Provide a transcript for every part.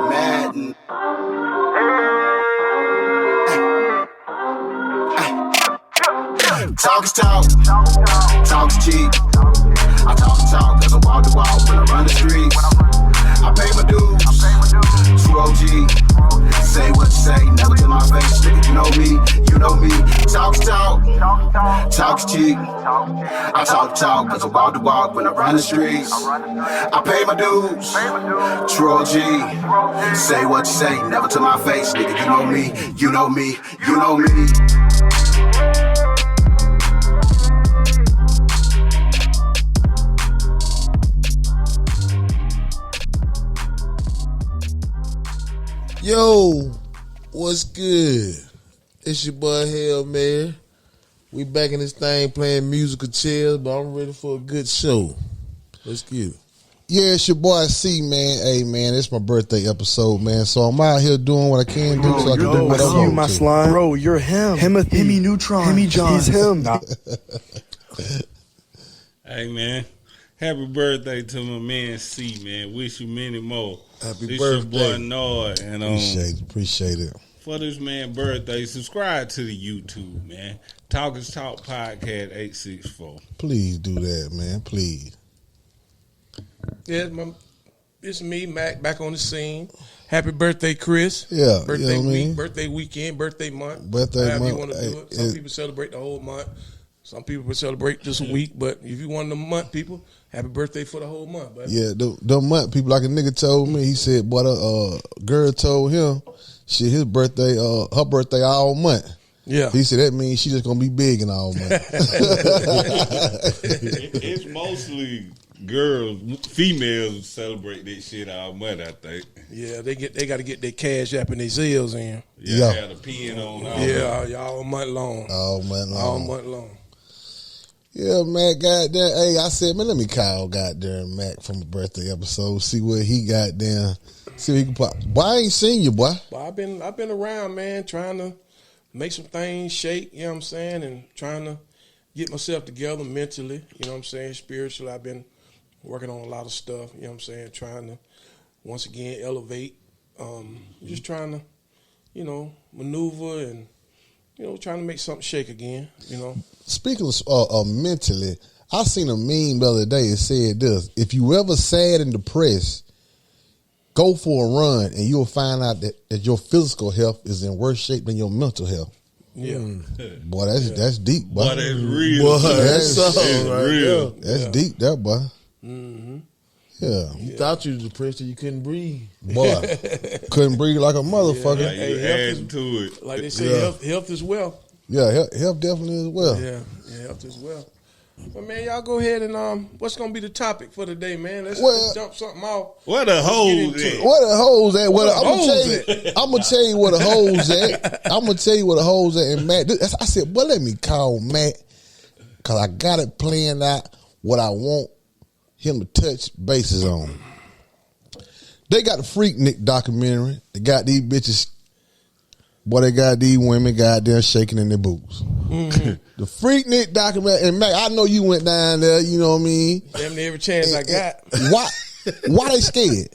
Madden. Talk is talk. Talk is cheap. I talk cause I walk the walk when I run the streets. I pay my dues. True OG. Say what you say, never to my face. Nigga, you know me. Talk is talk. Talk is cheap. I talk cause I walk the walk when I run the streets. I pay my dues. True OG. Say what you say, never to my face. Nigga, you know me. Yo, what's good? It's your boy Hell Man. We back in this thing playing musical chairs, but I'm ready for a good show. Let's get it. Yeah, it's your boy C, man. Hey, man, it's my birthday episode, man. So I'm out here doing what I can do so I can do what I want to. My slime. Bro, you're him. Hemi Neutron. Hemi John. He's him. Hey, man. Happy birthday to my man C, man. Wish you many more. Happy birthday. Your boy Nord. And, Appreciate it. for this man's birthday, subscribe to the YouTube, man. TalkIsTalkPodcast 864. Please do that, man. Please. Yeah, it's me, Mack, back on the scene. Happy birthday, Chris. Yeah. Birthday you know week, I mean? birthday weekend, birthday month. Birthday however month. you want to do it. Some people celebrate the whole month. Some people will celebrate just a week. But if you one of the month people, happy birthday for the whole month, buddy. Yeah, the month people, like a nigga told me, he said, boy, a girl told him, shit, her birthday all month. Yeah. He said that means she just gonna be big in all month. It's mostly girls, females celebrate that shit all month, I think. Yeah, they got to get their cash app and their Zales in. Yeah, had a pen on all all month long. All month long. Yeah, man, goddamn. Hey, I said, man, let me call goddamn Mack from a birthday episode, see what he got down. See what he can pop. Boy, I ain't seen you, boy. Well, I've been around, man, trying to make some things shake, you know what I'm saying, and trying to get myself together mentally, you know what I'm saying, spiritually. I've been working on a lot of stuff, you know what I'm saying, trying to, once again, elevate, just trying to, maneuver and, trying to make something shake again, Speaking of mentally, I seen a meme the other day that said this: if you ever sad and depressed, go for a run and you'll find out that your physical health is in worse shape than your mental health. Yeah. Boy, that's deep, boy. Boy, that's real. Boy, that's real. That's deep, that boy. Mm-hmm. Yeah. You thought you was depressed and you couldn't breathe. Boy, couldn't breathe like a motherfucker. Yeah, you adding to it. Like they say, health is wealth. Yeah, health definitely as well. Yeah, health as well. But man, y'all go ahead and what's gonna be the topic for today, man? Let's jump something off. Where the hoes at? Where the hoes at? I'm gonna tell you where the hoes at. I'm gonna tell you where the hoes at. And Matt, I said, well, let me call Matt because I got it planned out what I want him to touch bases on. They got the Freaknik documentary. They got these bitches. Boy, they got these women goddamn shaking in their boots. Mm-hmm. The Freaknik documentary, and Mac, I know you went down there, you know what I mean? Damn near every chance I got. Why they scared?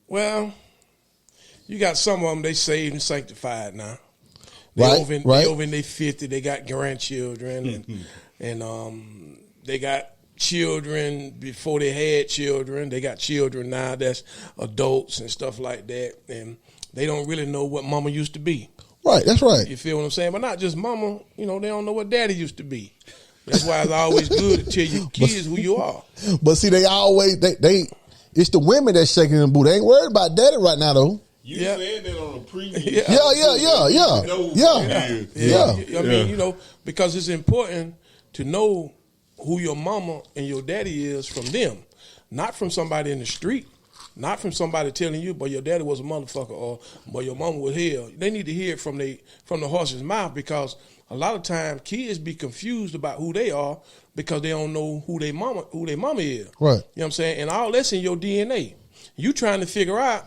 Well, you got some of them, they saved and sanctified now. They over in their 50, they got grandchildren, and they got children before they had children. They got children now that's adults and stuff like that, and they don't really know what mama used to be. Right, that's right. You feel what I'm saying? But not just mama, they don't know what daddy used to be. That's why it's always good to tell your kids who you are. But see, they it's the women that's shaking in the boot. They ain't worried about daddy right now, though. You said that on the preview. Yeah. I mean, because it's important to know who your mama and your daddy is from them, not from somebody in the street. Not from somebody telling you, but your daddy was a motherfucker, or but your mama was hell. They need to hear it from the horse's mouth, because a lot of times kids be confused about who they are because they don't know who their mama is. Right. You know what I'm saying? And all that's in your DNA. You trying to figure out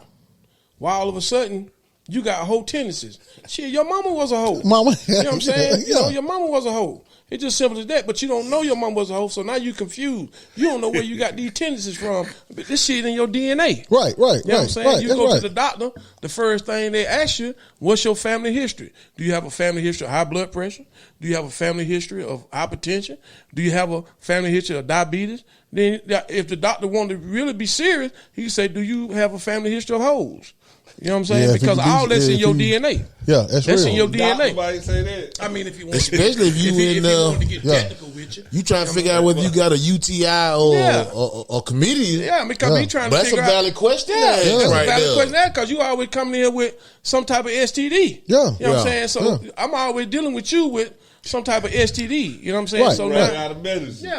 why all of a sudden you got hoe tendencies. Shit, your mama was a hoe. Mama. You know what I'm saying? Yeah. Your mama was a hoe. It's just simple as that. But you don't know your mom was a hoe, so now you confused. You don't know where you got these tendencies from. But this shit in your DNA. Right. You know what I'm saying? You go to the doctor, the first thing they ask you, what's your family history? Do you have a family history of high blood pressure? Do you have a family history of hypertension? Do you have a family history of diabetes? Then if the doctor wanted to really be serious, he can say, do you have a family history of hoes? You know what I'm saying? Yeah, because all that's in your DNA. Yeah, that's real. In your DNA. Nobody say that. I mean, if you want Especially if you want to get technical with you. You trying to figure out whether you got a UTI or chlamydia. Yeah, because he trying to That's figure out. a valid question. Yeah, that's right a valid there. question. Because you always coming in with some type of STD. Yeah. You know what I'm saying? So I'm always dealing with you with some type of STD. You know what I'm saying? Right, So right. now, Out of medicine.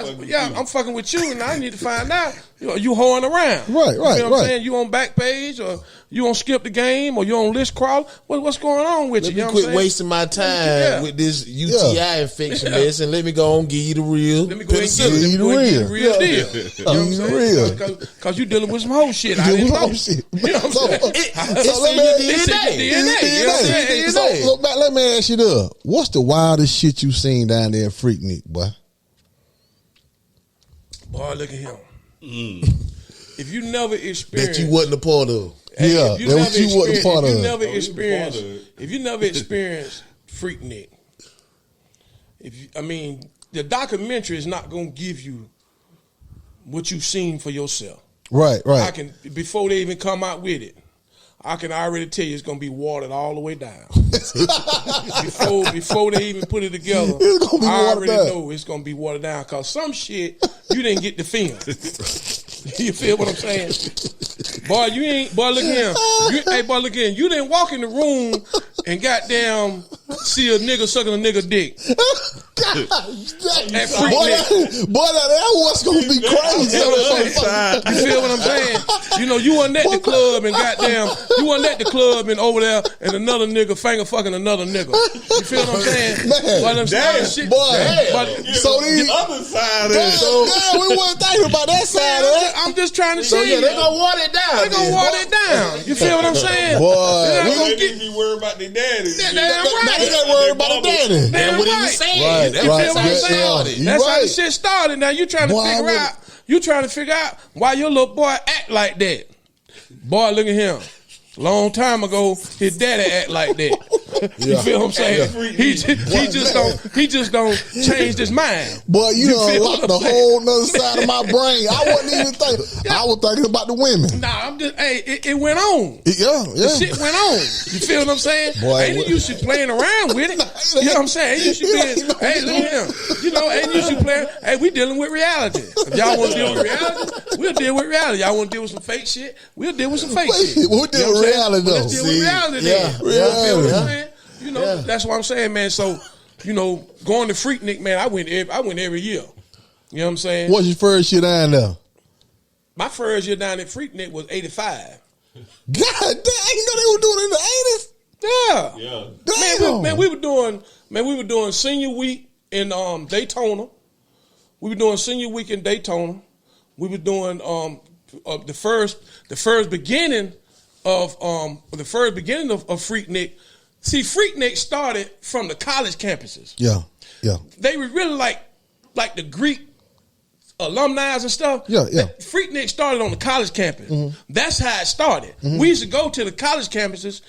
I'm fucking with you, and I need to find out. You hoeing around. Right, You know what I'm right. saying? You on Backpage, or you on Skip the Game, or you on List Crawl. What's going on with Let you? me You know what quit I'm saying? wasting my time Yeah. with this UTI infection mess and let me go and give you the real. Let me go ahead and penicillin. give you the real Yeah. deal. You know what I'm saying? Real. Because you dealing with some whole shit. I didn't know. Shit. You know what I'm saying? It's let in me- your It's in your DNA. DNA. You know what I'm saying? So look back, let me ask you this. What's the wildest shit you seen down there in Freaknik, boy? Boy, look at him. If you never experienced, That you wasn't a part of. Yeah, if you that never what you wasn't experienced- part if you of. never Oh, you was part experienced, of it. if you never experienced Freaknik, the documentary is not gonna give you what you've seen for yourself. Right. I can, before they even come out with it, I can already tell you it's gonna be watered all the way down. before they even put it together, It's gonna be I watered already down. know it's gonna be watered down because some shit you didn't get to film. You feel what I'm saying? Boy, you ain't. Boy, look at him. Boy, look at him. You didn't walk in the room and goddamn see a nigga sucking a nigga dick. At Freaknik. Boy, that was gonna be crazy. You feel what I'm saying? You wasn't at the club and goddamn, you wasn't at the club and over there and another nigga finger fucking another nigga. You feel what I'm saying? Man, But them damn, shit, boy. So the these, other side of damn, it. we wasn't thinking about that side of it. I'm just trying to So see. yeah, they gonna water it down. They gonna water it down. You feel what I'm saying? Boy, They're not we gonna They get- need to be worried about their daddy. Damn Now right. they ain't worried about the daddy. Damn what he was right. saying. Right, That's right. You feel what I'm Yeah, saying? you That's how the right. shit started. Now you trying to Boy, I figure out why your little boy act like that. Boy, look at him. Long time ago, his daddy act like that. You feel what I'm saying? He just don't change his mind. Boy, you feel done what unlocked I'm the saying? whole nother side of my brain. I wasn't even thinking. I was thinking about the women. Nah, I'm just it went on. Yeah. The shit went on. You feel what I'm saying? Boy, ain't it used to playing around with it? You know what I'm saying? Ain't used to being, hey, look at him. Ain't used to playing. Hey, we dealing with reality. If y'all want to deal with reality, we'll deal with reality. Y'all want to deal with some fake shit, we'll deal with some fake shit. We'll deal with reality, But though. let's deal with reality then. Yeah, You feel what yeah. I'm saying? That's what I'm saying, man. So, going to Freaknik, man, I went every year. You know what I'm saying? What's your first shit down there? My first year down at Freaknik was 85. God damn, I didn't know they were doing it in the 80s. Yeah. Yeah. Man, we were doing senior week in Daytona. We were doing senior week in Daytona. We were doing the first beginning of Freaknik. See, Freaknik started from the college campuses. Yeah. They were really like the Greek alumni and stuff. Yeah. Freaknik started on the college campus. Mm-hmm. That's how it started. We used to go to the college campuses.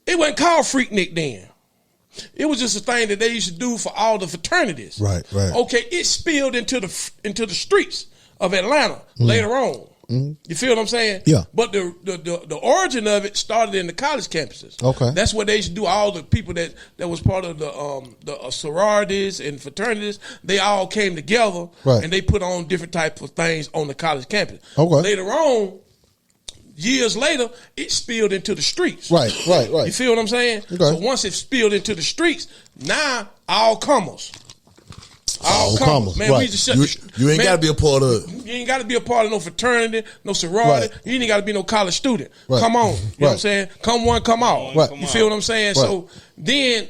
It wasn't called Freaknik then. It was just a thing that they used to do for all the fraternities. Right. Okay, it spilled into the streets of Atlanta later on. You feel what I'm saying? Yeah. But the origin of it started in the college campuses. Okay. That's where they used to do. All the people that was part of the sororities and fraternities, they all came together, Right. and they put on different types of things on the college campus. Okay. Later on, years later, it spilled into the streets. Right. You feel what I'm saying? Okay. So once it spilled into the streets, now all comers. All comers, Man, right. we just shut You ain't got to be a part of it. You ain't got to be a part of no fraternity, no sorority. Right. You ain't got to be no college student. Right. Come on. You know what I'm Right. saying? Come one, come all. Right. You feel what I'm saying? Right. So then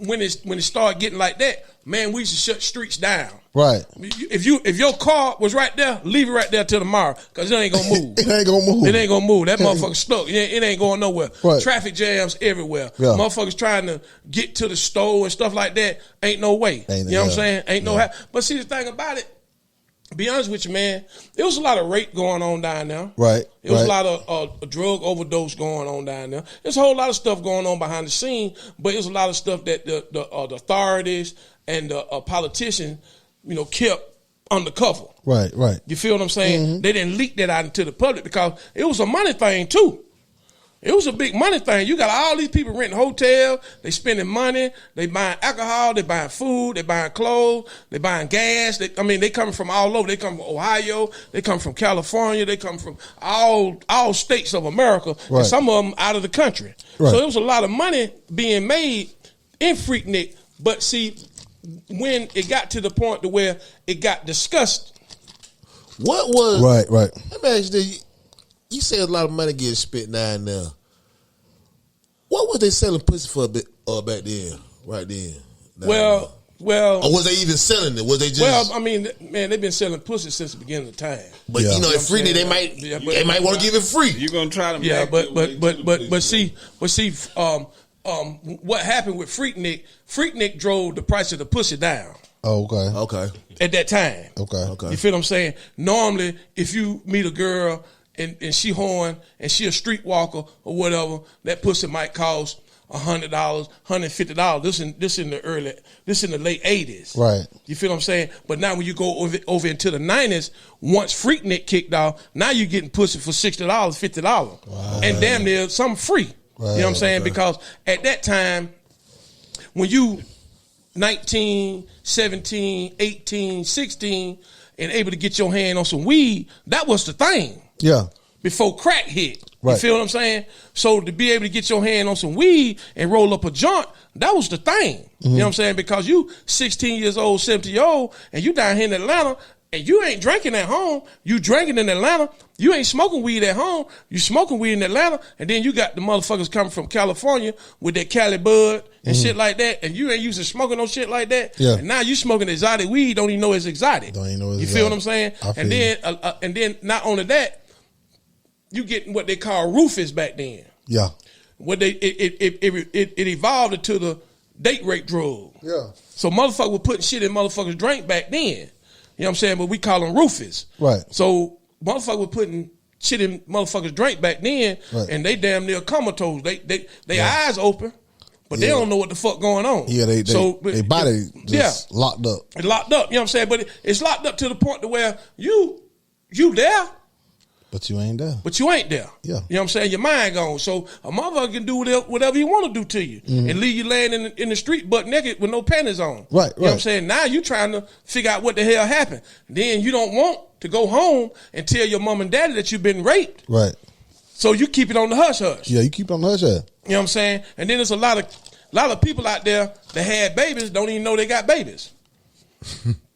when it started getting like that, man, we used to shut streets down. Right. If your car was right there, leave it right there till tomorrow, because it ain't gonna move. It ain't gonna move. It ain't gonna move. That motherfucker stuck. It ain't going nowhere. Right. Traffic jams everywhere. Yeah. Motherfuckers trying to get to the store and stuff like that. Ain't no way. You know what I'm saying? Ain't no. But see, the thing about it, to be honest with you, man, there was a lot of rape going on down there. Right. There was a lot of drug overdose going on down there. There's a whole lot of stuff going on behind the scene, but there's a lot of stuff that the authorities and the politicians, kept undercover. Right. You feel what I'm saying? Mm-hmm. They didn't leak that out into the public because it was a money thing too. It was a big money thing. You got all these people renting hotels. They spending money. They buying alcohol. They buying food. They buying clothes. They buying gas. They coming from all over. They come from Ohio. They come from California. They come from all states of America. Right. And some of them out of the country. Right. So it was a lot of money being made in Freaknik. But see, when it got to the point to where it got discussed. What was Right. Let me ask you, you say a lot of money getting spent now and now. What was they selling pussy for back then? Right then. Well, or was they even selling it? Was they just? Well, I mean, man, they've been selling pussy since the beginning of time. But Yeah. if Freaknik, they might want to give it free. You're gonna try to. Yeah, but see, what happened with Freaknik? Freaknik drove the price of the pussy down. Oh, Okay. At that time. Okay. You feel what I'm saying? Normally, if you meet a girl and she horn and she a streetwalker or whatever, that pussy might cost $100, $150. This in the late 80s. Right. You feel what I'm saying? But now when you go over into the 90s, once Freaknik kicked off, now you're getting pussy for $60, $50. Wow. And damn near something free. Right. You know what I'm saying? Because at that time, when you 19, 17, 18, 16, and able to get your hand on some weed, that was the thing. Yeah. Before crack hit. Right. You feel what I'm saying? So to be able to get your hand on some weed and roll up a joint, that was the thing. You know what I'm saying? Because you 16 years old, 17 years old, and you down here in Atlanta, and you ain't drinking at home. You drinking in Atlanta. You ain't smoking weed at home. You smoking weed in Atlanta, and then you got the motherfuckers coming from California with that Cali Bud and shit like that, and you ain't used to smoking no shit like that. Yeah. And now you smoking exotic weed, don't even know it's exotic. Don't even know it's You feel exotic. what I'm saying? I feel And you. and then not only that, you getting what they call roofies back then. Yeah. What it evolved into the date rape drug. Yeah. So motherfuckers were putting shit in motherfuckers' drink back then. You know what I'm saying? But we call them roofies. Right. So motherfuckers were putting shit in motherfuckers' drink back then, Right. and they damn near comatose. They eyes open, but they don't know what the fuck going on. Yeah, they body just yeah, locked up. It's locked up. You know what I'm saying? But it's locked up to the point to where you there, But you ain't there. but you ain't there. Yeah. You know what I'm saying? Your mind gone. So a motherfucker can do whatever he want to do to you and leave you laying in the street butt naked with no panties on. Right, You know what I'm right. saying? Now you trying to figure out what the hell happened. Then you don't want to go home and tell your mom and daddy that you've been raped. Right. So you keep it on the hush hush. Yeah, you keep on the hush. You know what I'm saying? And then there's a lot of people out there that had babies don't even know they got babies.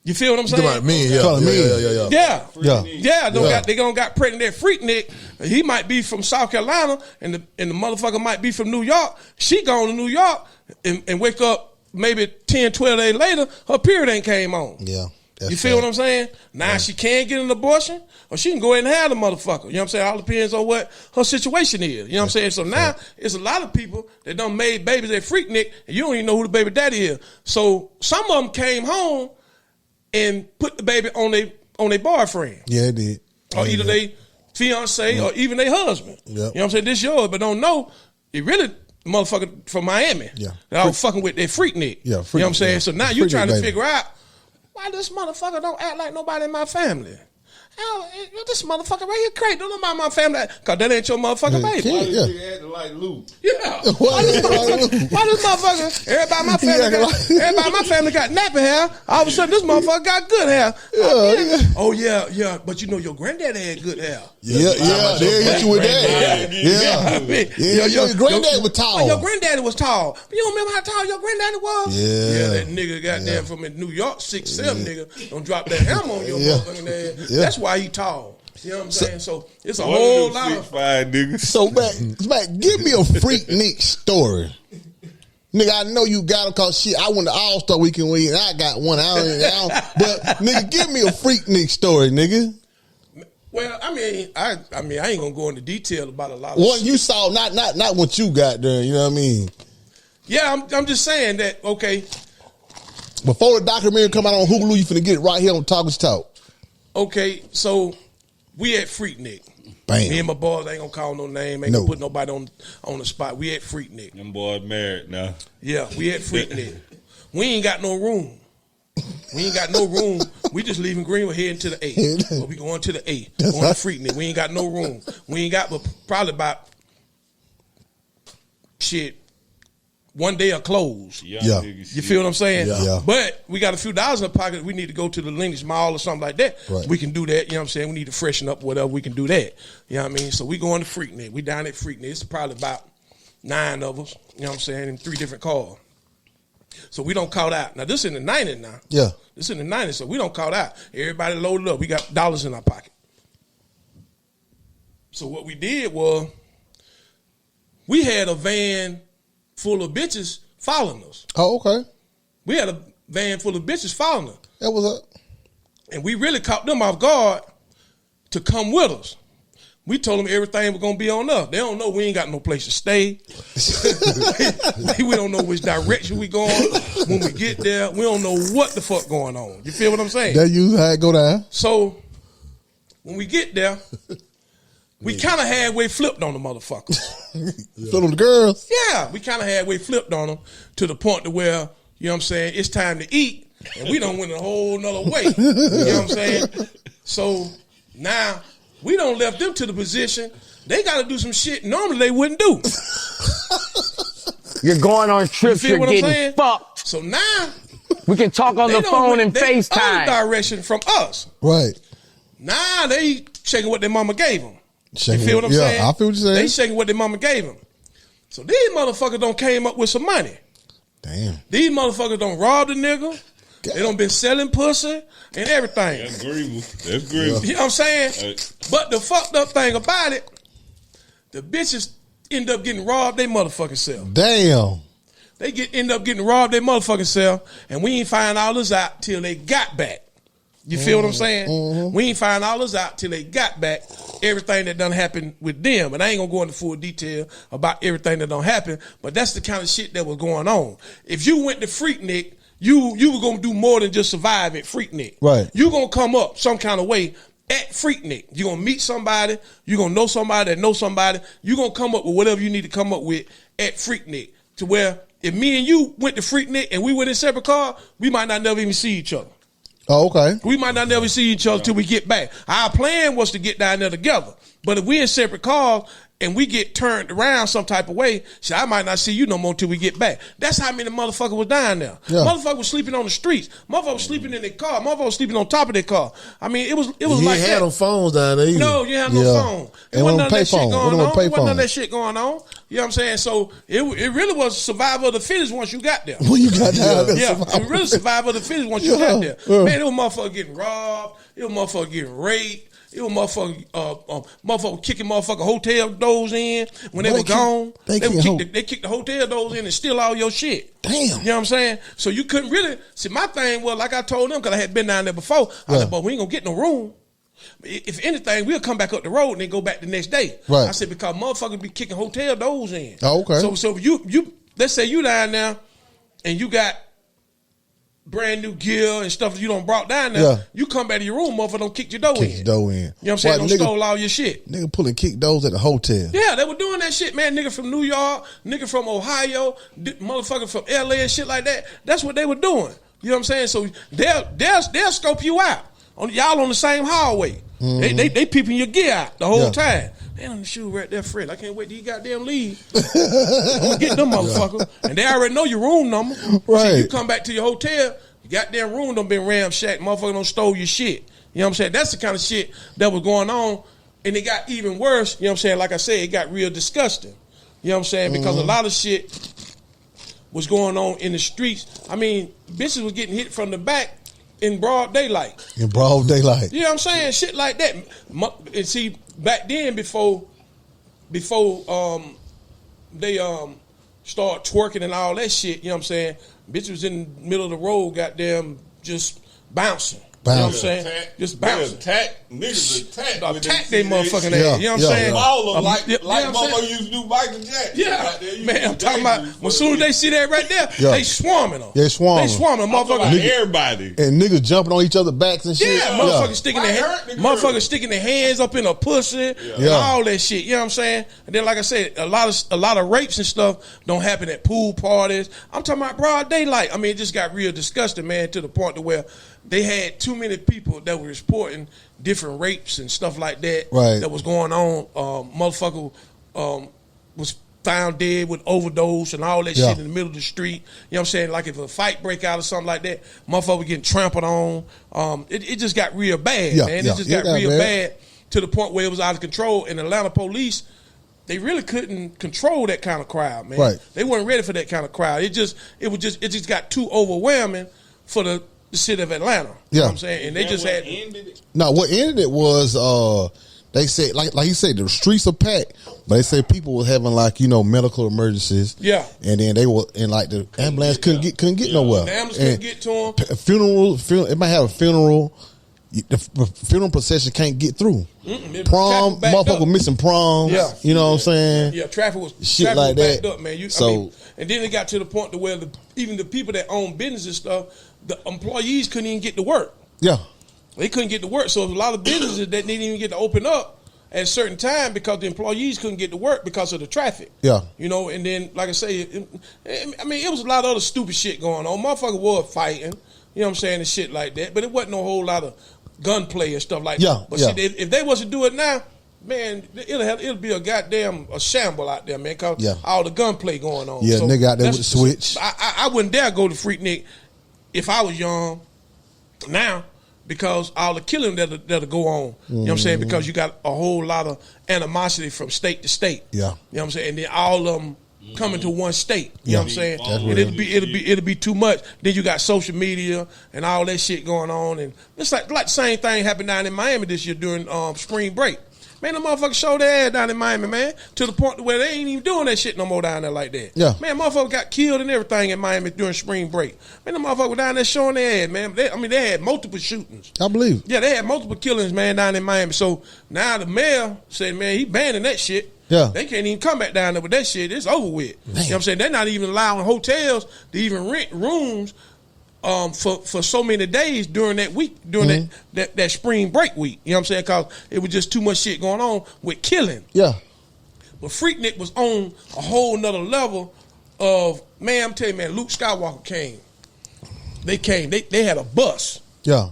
You feel what I'm saying? About me, yeah. Talking me. Yeah. Yeah. Yeah, they gonna got pregnant that Freaknik. He might be from South Carolina, and the motherfucker might be from New York. She gone to New York and wake up maybe 10, 12 days later, her period ain't came on. Yeah. You feel what I'm saying? Now she can get an abortion, or she can go ahead and have the motherfucker. You know what I'm saying? All depends on what her situation is. You know what I'm saying? So now it's a lot of people that done made babies at Freaknik, and you don't even know who the baby daddy is. So some of them came home and put the baby on their boyfriend. Yeah, it did. Or either they fiance or even their husband. Yep. You know what I'm saying? This yours, but don't know. It really motherfucker from Miami. Yeah. That I was fucking with that Freaknik. Yeah, You know what I'm saying? yeah. So now you Freaknik trying to baby. figure out why this motherfucker don't act like nobody in my family. Hell, this motherfucker right here crazy. Don't know about my family, cause that ain't your motherfucking baby. Yeah. Why this nigga acting like Luke? Yeah. Why this motherfucker- Why this motherfucker? Everybody in my family got nappy hair. All of a sudden, this motherfucker got good hair. Oh yeah. But you know your granddaddy had good hair. Yeah, they hit you with that. Yeah. Your granddad was tall. Your granddaddy was tall. You don't remember how tall your granddaddy was? Yeah. That nigga goddamn from New York, 6'7" nigga. Don't drop that hammer on your motherfucking ass. Yeah. That's why he tall. You know what I'm saying? So it's a whole lot of. 6'5" niggas. So, Mack, give me a Freaknik story. Nigga, I know you got them because shit, I went to All-Star Weekend and I got one. But nigga, give me a Freaknik story, nigga. Well, I mean, I ain't gonna go into detail about a lot of What shit. you saw, not what you got there, you know what I mean? Yeah, I'm just saying that, okay. Before the documentary come out on Hulu, you finna get it right here on Talk Is Talk. Okay, so we at Freaknik. Bam. Me and my boys ain't gonna call no name, ain't gonna put nobody on the spot. We at Freaknik. Them boys married now. Yeah, we at Freaknik. We ain't got no room. We ain't got no room. We just leaving Greenwood heading to the A. But we going to the A. Going to Freaknik. We ain't got no room. We ain't got but probably about shit. One day of clothes. Yeah. You feel what I'm saying? Yeah. But we got a few dollars in the pocket. We need to go to the Lenox Mall or something like that. Right. We can do that. You know what I'm saying? We need to freshen up, whatever. We can do that. You know what I mean? So we going to Freaknik. We down at Freaknik. It's probably about 9 of us. You know what I'm saying? In 3 different cars. So we don't caught out. Now, this in the 90s now. Yeah. This in the 90s, so we don't caught out. Everybody loaded up. We got dollars in our pocket. So what we did was we had a van full of bitches following us. Oh, okay. We had a van full of bitches following us. That was up. And we really caught them off guard to come with us. We told them everything was going to be on us. They don't know we ain't got no place to stay. We don't know which direction we going. When we get there, we don't know what the fuck going on. You feel what I'm saying? That you had go down. So when we get there, we kind of halfway flipped on the motherfucker. Flip on the girls. Yeah, we kind of halfway flipped on them to the point to where, you know what I'm saying, it's time to eat, and we done went a whole nother way. You know what I'm saying? So now we done left them to the position they got to do some shit normally they wouldn't do. You're going on trips, you're getting fucked. So now we can talk on the phone and FaceTime. Other direction from us. Right. Now they shaking what their mama gave them. Shaking you feel what I'm saying? I feel what you're saying. They shaking what their mama gave them. So these motherfuckers don't came up with some money. Damn. These motherfuckers don't rob the nigga. God. They don't been selling pussy and everything. That's agreeable. That's agreeable. You know what I'm saying? But the fucked up thing about it, the bitches end up getting robbed they motherfucking self. Damn. They end up getting robbed their motherfucking self, and we ain't find all this out till they got back. You feel what I'm saying? Mm-hmm. We ain't find all this out till they got back. Everything that done happened with them, and I ain't gonna go into full detail about everything that done happen, but that's the kind of shit that was going on. If you went to Freaknik, you were gonna do more than just survive at Freaknik. Right. You gonna come up some kind of way at Freaknik. You gonna meet somebody. You gonna know somebody that knows somebody. You gonna come up with whatever you need to come up with at Freaknik, to where if me and you went to Freaknik and we went in separate cars, we might not never even see each other. Oh, okay. We might not never see each other till we get back. Our plan was to get down there together. But if we in separate cars and we get turned around some type of way, shit, I might not see you no more till we get back. That's how many motherfuckers was down there. Yeah. Motherfuckers was sleeping on the streets. Motherfuckers was sleeping in their car. Motherfuckers was sleeping on top of their car. I mean, it was like that. You had no phones down there either. No, you had no phone. It wasn't none of that shit going on. It wasn't none of that shit going on. You know what I'm saying? So it really was survival of the fittest once you got there. When you got down there. Yeah, it really survival of the fittest once you got there. Man, it was motherfuckers getting robbed. It was motherfuckers getting raped. It was motherfucker kicking motherfucker hotel doors in when they were gone. They kicked the hotel doors in and steal all your shit. Damn. You know what I'm saying? So you couldn't really see. My thing was, like I told them, because I had been down there before. I said, but we ain't gonna get no room. If anything, we'll come back up the road and then go back the next day. Right. I said, because motherfuckers be kicking hotel doors in. Oh, okay. So you let's say you down there and you got brand new gear and stuff that you done brought down there. Yeah. You come back to your room, motherfucker don't kick your door in. Kick your door in. You know what I'm saying? Don't stole all your shit. Nigga pulling kick doors at the hotel. Yeah, they were doing that shit, man. Nigga from New York, nigga from Ohio, motherfucker from LA and shit like that. That's what they were doing. You know what I'm saying? So they'll scope you out. Y'all on the same hallway. Mm-hmm. They peeping your gear out the whole time. Man, the shoe right there, Fred. I can't wait till you goddamn leave. I'm gonna get them motherfuckers. And they already know your room number. Right. So you come back to your hotel, your goddamn room done been ramshacked. Motherfucker done stole your shit. You know what I'm saying? That's the kind of shit that was going on. And it got even worse. You know what I'm saying? Like I said, it got real disgusting. You know what I'm saying? Because a lot of shit was going on in the streets. I mean, bitches was getting hit from the back in broad daylight. In broad daylight. You know what I'm saying? Shit like that. And see, back then before they start twerking and all that shit, you know what I'm saying? Bitch was in the middle of the road, goddamn, just bouncing. You know what I'm saying? Just bouncing. Niggas attack they motherfucking ass. You know what I'm saying? Baller like motherfuckers used to do Michael Jackson. Yeah. Man, I'm talking about, as soon as they see that right there, they swarming them. They swarming. They swarming them, motherfuckers. Everybody. And niggas jumping on each other's backs and shit. Yeah, motherfuckers sticking their hands up in a pussy and all that shit. You know what I'm saying? And then, like I said, a lot of rapes and stuff don't happen at pool parties. I'm talking about broad daylight. I mean, it just got real disgusting, man, to the point to where they had too many people that were reporting different rapes and stuff like that that was going on. Motherfucker was found dead with overdose and all that shit in the middle of the street. You know what I'm saying? Like if a fight break out or something like that, motherfucker getting trampled on. It just got real bad, man. It just got real bad to the point where it was out of control. And Atlanta police, they really couldn't control that kind of crowd, man. Right. They weren't ready for that kind of crowd. It just got too overwhelming for the city of Atlanta. You know what I'm saying? And they just had what ended it was they said like you said, the streets are packed, but they said people were having medical emergencies. Yeah. And then they were the ambulance couldn't get nowhere. The ambulance couldn't get to them. Funeral, it might have a funeral. The funeral procession can't get through. Prom, motherfucker missing proms. Yeah. You know what I'm saying? Yeah, traffic was shit like backed that. Up, man. And then it got to the point to where even the people that own business and stuff, the employees couldn't even get to work. Yeah. They couldn't get to work. So there's a lot of businesses that didn't even get to open up at a certain time because the employees couldn't get to work because of the traffic. Yeah. And then, like I say, it was a lot of other stupid shit going on. Motherfucker was fighting, you know what I'm saying, and shit like that. But it wasn't a whole lot of gunplay and stuff like that. But see, if they was to do it now, man, it'll be a shamble out there, man, because all the gunplay going on. Yeah, so nigga out there with the switch. I wouldn't dare go to Freaknik if I was young now, because all the killing that'll go on. You know what I'm saying? Because you got a whole lot of animosity from state to state. Yeah. You know what I'm saying? And then all of them coming to one state. You know what I'm saying? And it'll be too much. Then you got social media and all that shit going on. And it's like the same thing happened down in Miami this year during spring break. Man, the motherfuckers showed their ass down in Miami, man, to the point where they ain't even doing that shit no more down there like that. Yeah. Man, motherfuckers got killed and everything in Miami during spring break. Man, the motherfuckers down there showing their ass, man. They had multiple shootings. I believe. Yeah, they had multiple killings, man, down in Miami. So now the mayor said, man, he banning that shit. Yeah. They can't even come back down there with that shit. It's over with. Damn. You know what I'm saying? They're not even allowing hotels to even rent rooms for so many days during that week, during that spring break week. You know what I'm saying? Because it was just too much shit going on with killing. Yeah. But Freaknik was on a whole nother level of, man, I'm telling you, man, Luke Skywalker came. They came. They had a bus. Yeah.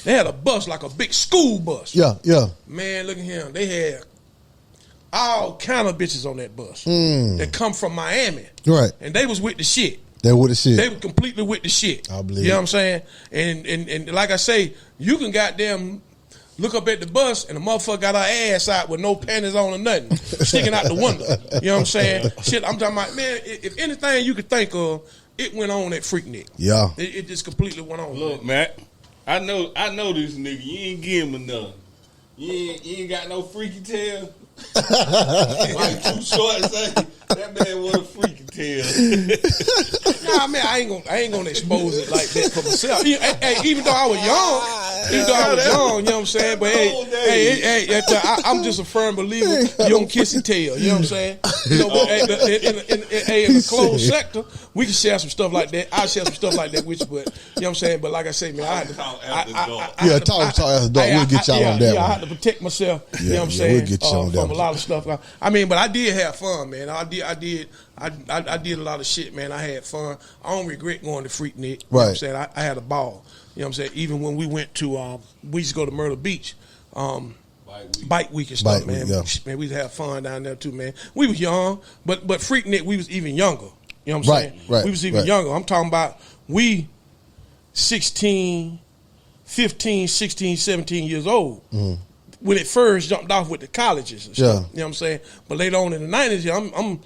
They had a bus, like a big school bus. Yeah, yeah. Man, look at him. They had all kind of bitches on that bus that come from Miami. Right. And they was with the shit. They with the shit. They were completely with the shit. I believe. You know what I'm saying? And like I say, you can goddamn look up at the bus and the motherfucker got her ass out with no panties on or nothing, sticking out the window. You know what I'm saying? Shit, I'm talking about, man, if anything you could think of, it went on at Freaknik. Yeah. It just completely went on. Look, Matt, I know this nigga. You ain't give him enough. You ain't got no freaky tail. Like too short to say that man was a freaky tail. Nah, man, I ain't gonna expose it like that for myself. Even though I was young, you know what I'm saying? But hey, I'm just a firm believer you don't kiss and tell. You know what I'm saying? You know, but in the closed sector, we can share some stuff like that. I'll share some stuff like that with you, but you know what I'm saying? But like I say, man, I had to talk after the dog. We'll get y'all on that one. I had to protect myself. You know what I'm saying? We'll get you on that. A lot of stuff. I mean, but I did have fun, man. I did a lot of shit, man. I had fun. I don't regret going to Freaknik. You know what I'm saying? I had a ball. You know what I'm saying? Even when we went to, we used to go to Myrtle Beach, Bike Week and stuff, man. Man, we used to have fun down there too, man. We was young, but Freaknik, we was even younger. You know what I'm saying? Right. We was even younger. I'm talking about we 15, 16, 17 years old. Mm-hmm. When it first jumped off with the colleges and stuff. You know what I'm saying? But later on in the 90s,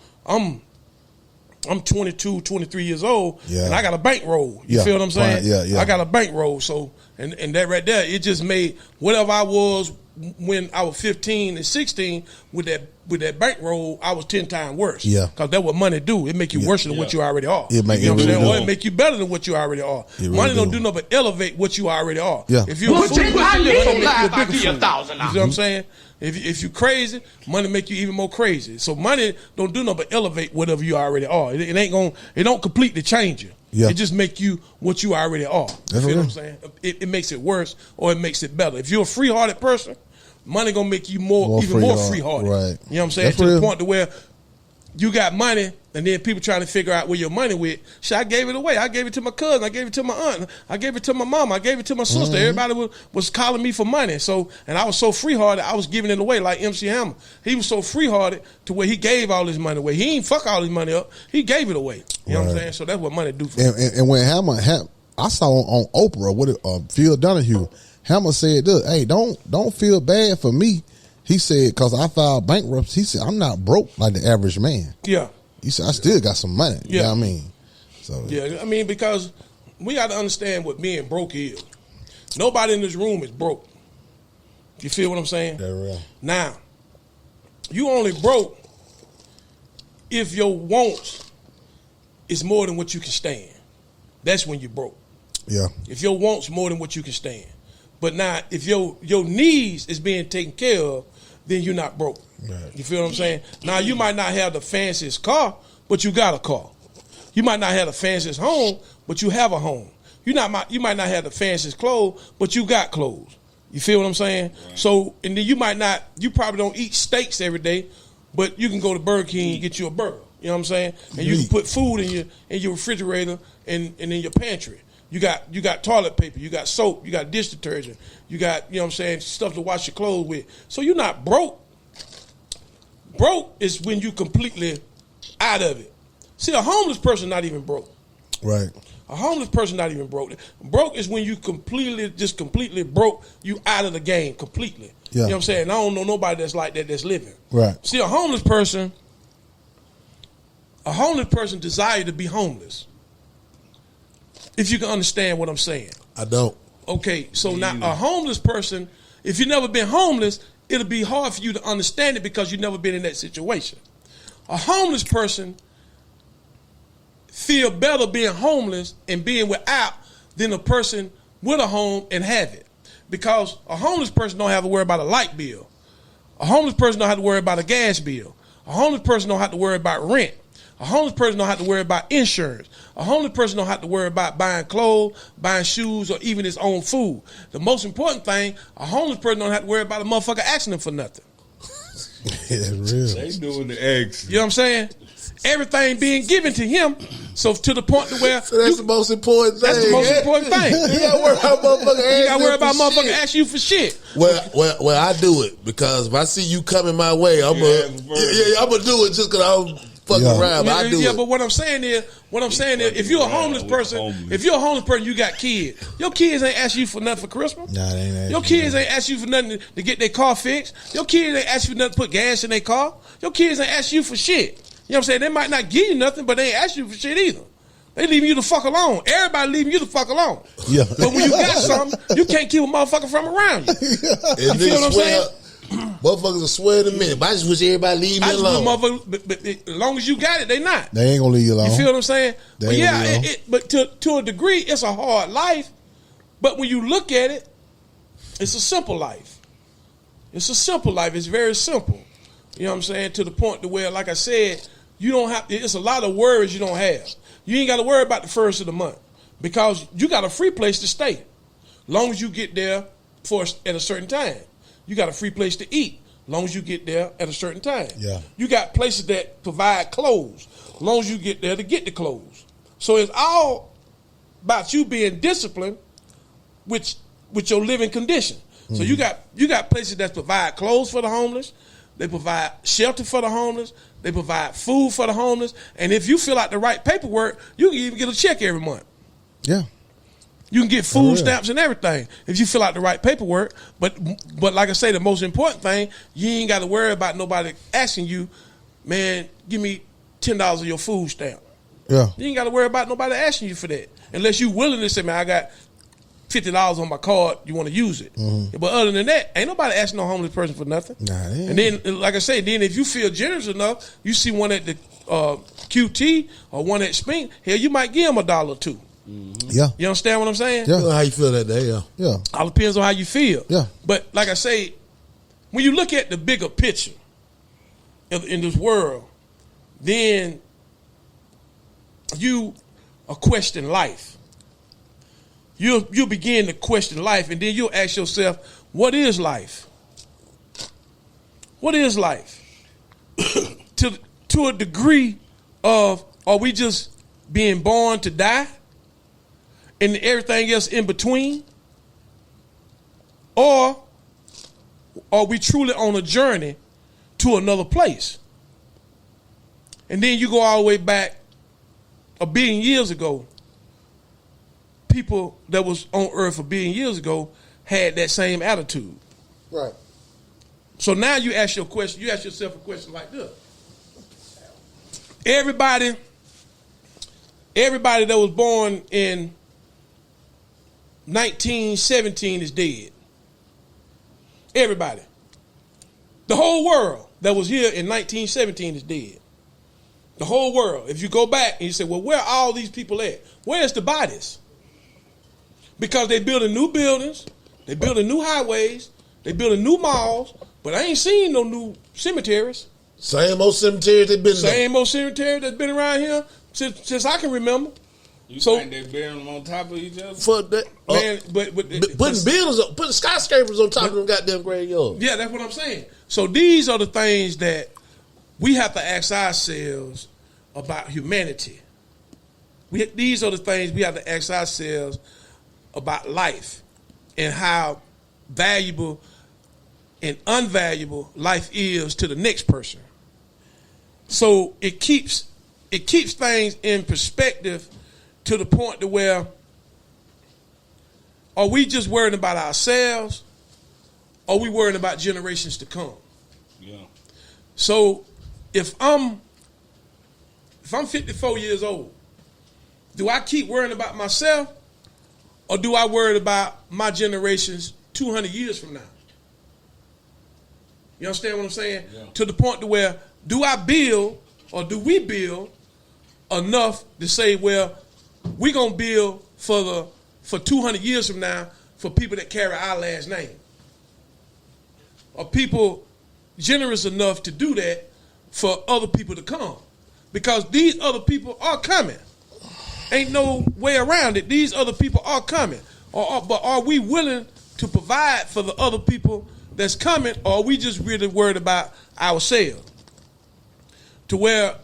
I'm 22, 23 years old, and I got a bankroll. You feel what I'm saying? I got a bankroll. So, and that right there, it just made whatever I was when I was 15 and 16 with that bankroll, I was 10 times worse. Yeah. Because that's what money do. It make you worse than what you already are. It make you know what I'm saying? really Or it make you better than what you already are. Really money don't do nothing but elevate what you already are. Yeah. If you're a fool, money make you a bigger fool. You know what I'm saying? If you crazy, money make you even more crazy. So money don't do nothing but elevate whatever you already are. It don't completely change you. Yeah. It just make you what you already are. You feel what I'm saying? It makes it worse or it makes it better. If you're a free-hearted person, money gonna make you even more free-hearted. Right. You know what I'm saying? That's to real. the point to where you got money and then people trying to figure out where your money went. Shit, I gave it away. I gave it to my cousin. I gave it to my aunt. I gave it to my mama. I gave it to my sister. Everybody was calling me for money. So, and I was so free-hearted, I was giving it away like MC Hammer. He was so free-hearted to where he gave all his money away. He ain't fuck all his money up. He gave it away. You know what I'm saying? So that's what money do for you. And when Hammer, I saw on Oprah with Phil Donahue, Hammer said, "Look, hey, don't feel bad for me." He said, because I filed bankruptcy. He said, I'm not broke like the average man. Yeah. He said, I still got some money. Yeah. You know what I mean? So yeah, I mean, because we got to understand what being broke is. Nobody in this room is broke. You feel what I'm saying? That's real. Now, you only broke if your wants is more than what you can stand. That's when you're broke. Yeah. If your wants more than what you can stand. But now, if your needs is being taken care of, then you're not broke. Right. You feel what I'm saying? Now, you might not have the fanciest car, but you got a car. You might not have the fanciest home, but you have a home. You might not have the fanciest clothes, but you got clothes. You feel what I'm saying? Right. So, and then you probably don't eat steaks every day, but you can go to Burger King and get you a burger. You know what I'm saying? And you can put food in your refrigerator and in your pantry. You got toilet paper, you got soap, you got dish detergent, you got, you know what I'm saying, stuff to wash your clothes with. So you're not broke. Broke is when you completely out of it. See, a homeless person not even broke. Right. A homeless person not even broke. Broke is when you completely broke, you out of the game completely. Yeah. You know what I'm saying? I don't know nobody that's like that that's living. Right. See, a homeless person desire to be homeless. If you can understand what I'm saying. I don't. Okay, so now a homeless person, if you've never been homeless, it'll be hard for you to understand it because you've never been in that situation. A homeless person feel better being homeless and being without than a person with a home and have it. Because a homeless person don't have to worry about a light bill. A homeless person don't have to worry about a gas bill. A homeless person don't have to worry about rent. A homeless person don't have to worry about insurance. A homeless person don't have to worry about buying clothes, buying shoes, or even his own food. The most important thing, a homeless person don't have to worry about a motherfucker asking them for nothing. Yeah, real. They doing the eggs. You know what I'm saying? Everything being given to him, so to the point to where So that's the most important thing. that's the most important thing. You gotta worry about motherfucker. You gotta worry about motherfucker asking you for shit. Well, I do it because if I see you coming my way, I'm gonna do it just because I'm fucking around. But I do it. But what I'm saying is, if you're a homeless person, you got kids. Your kids ain't ask you for nothing for Christmas. Nah, they ain't. Your kids ain't ask you for nothing to get their car fixed. Your kids ain't ask you for nothing to put gas in their car. Your kids ain't ask you for shit. You know what I'm saying? They might not give you nothing, but they ain't ask you for shit either. They leaving you the fuck alone. Everybody leaving you the fuck alone. Yeah. But when you got something, you can't keep a motherfucker from around you. And You feel what I'm saying? Motherfuckers will swear in a minute. But I just wish everybody leave me alone. But as long as you got it, they not. They ain't gonna leave you alone. You feel what I'm saying? They But ain't yeah, gonna leave you alone. but to a degree, it's a hard life. But when you look at it, it's a simple life. It's a simple life. It's very simple. You know what I'm saying? To the point to where, like I said, you don't have. It's a lot of worries you don't have. You ain't got to worry about the first of the month because you got a free place to stay. Long as you get there at a certain time, you got a free place to eat. Long as you get there at a certain time, Yeah. You got places that provide clothes. Long as you get there to get the clothes. So it's all about you being disciplined with your living condition. So you got places that provide clothes for the homeless. They provide shelter for the homeless. They provide food for the homeless. And if you fill out the right paperwork, you can even get a check every month. Yeah. You can get food stamps and everything if you fill out the right paperwork. But like I say, the most important thing, you ain't got to worry about nobody asking you, man, give me $10 of your food stamp. Yeah. You ain't got to worry about nobody asking you for that. Unless you willing to say, man, I got $50 on my card, you want to use it. But other than that, ain't nobody asking no homeless person for nothing. Nah, and then, like I say, then if you feel generous enough, you see one at the QT or one at Spink, hell, you might give them $1 or $2. Yeah. You understand what I'm saying? Yeah. How you feel that day? Yeah. All depends on how you feel. Yeah. But like I say, when you look at the bigger picture in this world, then you question life. You'll begin to question life, and then you'll ask yourself, what is life? What is life? to a degree of, are we just being born to die and everything else in between? Or are we truly on a journey to another place? And then you go all the way back 1 billion years ago. People that was on Earth 1 billion years ago had that same attitude. Right. So now you ask yourself a question like this. Everybody that was born in 1917 is dead. Everybody. The whole world that was here in 1917 is dead. The whole world. If you go back and you say, well, where are all these people at? Where's the bodies? Because they building new buildings, they building new highways, they building new malls, but I ain't seen no new cemeteries. Same old cemeteries they been Same old cemetery that's been around here since I can remember. You think they burying them on top of each other? For that, Man, but putting buildings up, putting skyscrapers on top of them goddamn graveyards. Yeah, that's what I'm saying. So these are the things that we have to ask ourselves about humanity. These are the things we have to ask ourselves about life and how valuable and unvaluable life is to the next person. So it keeps things in perspective to the point to where, are we just worrying about ourselves, or are we worrying about generations to come? Yeah. So if I'm 54 years old, do I keep worrying about myself, or do I worry about my generations 200 years from now? You understand what I'm saying? Yeah. To the point to where, do I build, or do we build enough to say, well, we're going to build for 200 years from now for people that carry our last name? Are people generous enough to do that for other people to come? Because these other people are coming. Ain't no way around it. These other people are coming. But are we willing to provide for the other people that's coming, or are we just really worried about ourselves? To where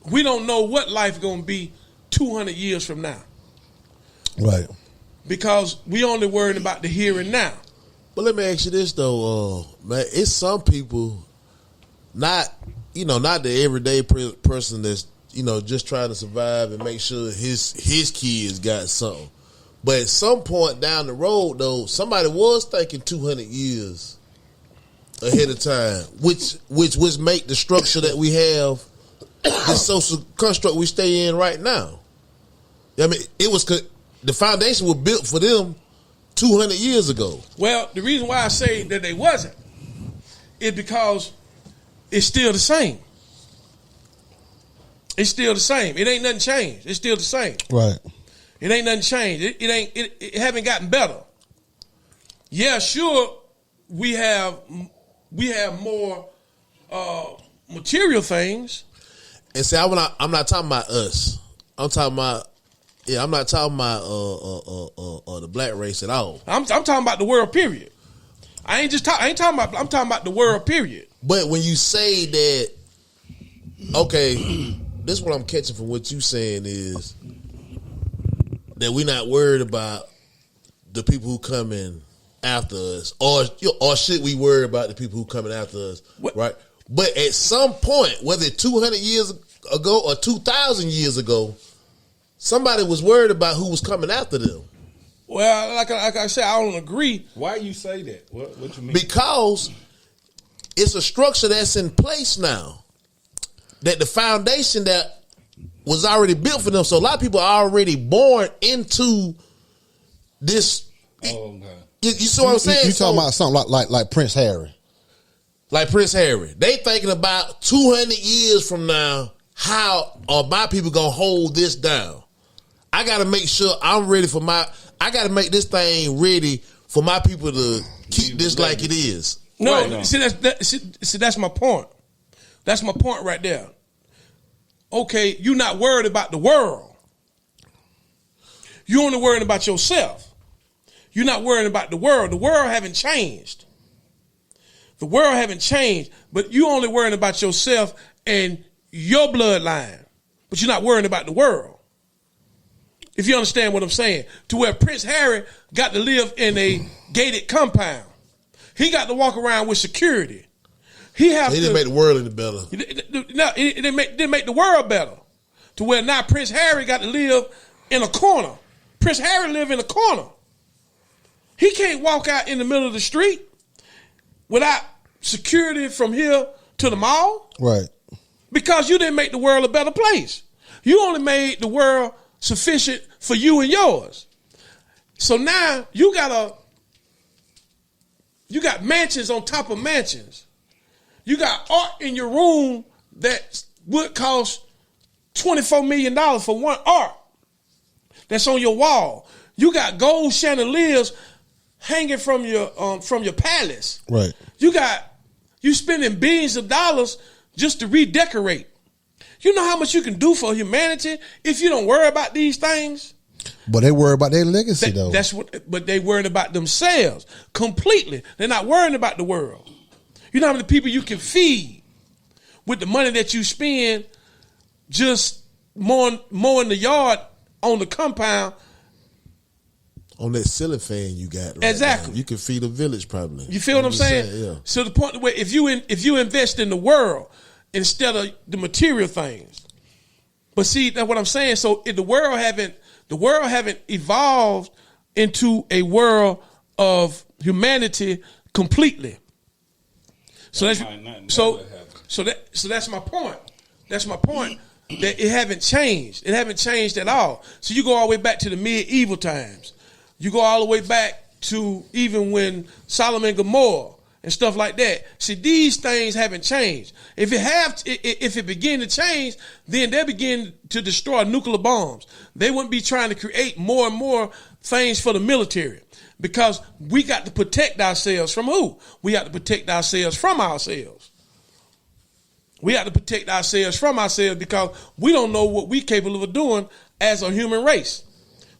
we don't know what life's going to be 200 years from now. Right. Because we only worried about the here and now. But let me ask you this though, man. It's some people, not the everyday person that's just trying to survive and make sure his kids got something. But at some point down the road though, somebody was thinking 200 years ahead of time, which make the structure that we have, the social construct we stay in right now. I mean, the foundation was built for them 200 years ago. Well, the reason why I say that they wasn't is because it's still the same. It's still the same. It ain't nothing changed. It's still the same. Right. It ain't nothing changed. It haven't gotten better. Yeah, sure, we have more material things. And see, I'm not talking about us. I'm talking about I'm not talking about the black race at all. I'm talking about the world, period. I'm talking about the world, period. But when you say that, okay, this is what I'm catching from what you saying is that we're not worried about the people who come in after us, or should we worry about the people who coming after us, right? But at some point, whether 200 years ago or 2,000 years ago, somebody was worried about who was coming after them. Well, like I said, I don't agree. Why you say that? What you mean? Because it's a structure that's in place now. That the foundation that was already built for them. So a lot of people are already born into this Oh God. You see what I'm saying? You talking about something like Prince Harry? Like Prince Harry. They thinking about 200 years from now, how are my people gonna hold this down? I gotta make sure I'm ready for I gotta make this thing ready for my people to keep this like it is. No, Right. see that's my point. That's my point right there. Okay, you're not worried about the world. You're only worried about yourself. You're not worried about the world. The world haven't changed. The world haven't changed, but you only worrying about yourself and your bloodline. But you're not worrying about the world. If you understand what I'm saying. To where Prince Harry got to live in a gated compound. He got to walk around with security. He didn't make the world any better. No, it didn't make the world better. To where now Prince Harry got to live in a corner. Prince Harry live in a corner. He can't walk out in the middle of the street without security from here to the mall. Right. Because you didn't make the world a better place. You only made the world sufficient for you and yours. So now you got mansions on top of mansions. You got art in your room that would cost $24 million for one art that's on your wall. You got gold chandeliers hanging from your palace. Right. You spending billions of dollars just to redecorate. You know how much you can do for humanity if you don't worry about these things? But they worry about their legacy, though. But they worrying about themselves completely. They're not worrying about the world. You know how many people you can feed with the money that you spend just mowing the yard on the compound. On that ceiling fan you got right Exactly. now. You can feed a village probably. You feel what I'm saying? Yeah. So the point where if you invest in the world instead of the material things. But see, that's what I'm saying. So if the world haven't evolved into a world of humanity completely. So that's my point. That's my point. That it haven't changed. It haven't changed at all. So you go all the way back to the medieval times. You go all the way back to even when Solomon and Gomorrah and stuff like that. See, these things haven't changed. If it begin to change, then they begin to destroy nuclear bombs. They wouldn't be trying to create more and more things for the military. Because we got to protect ourselves from who? We have to protect ourselves from ourselves. We have to protect ourselves from ourselves because we don't know what we're capable of doing as a human race.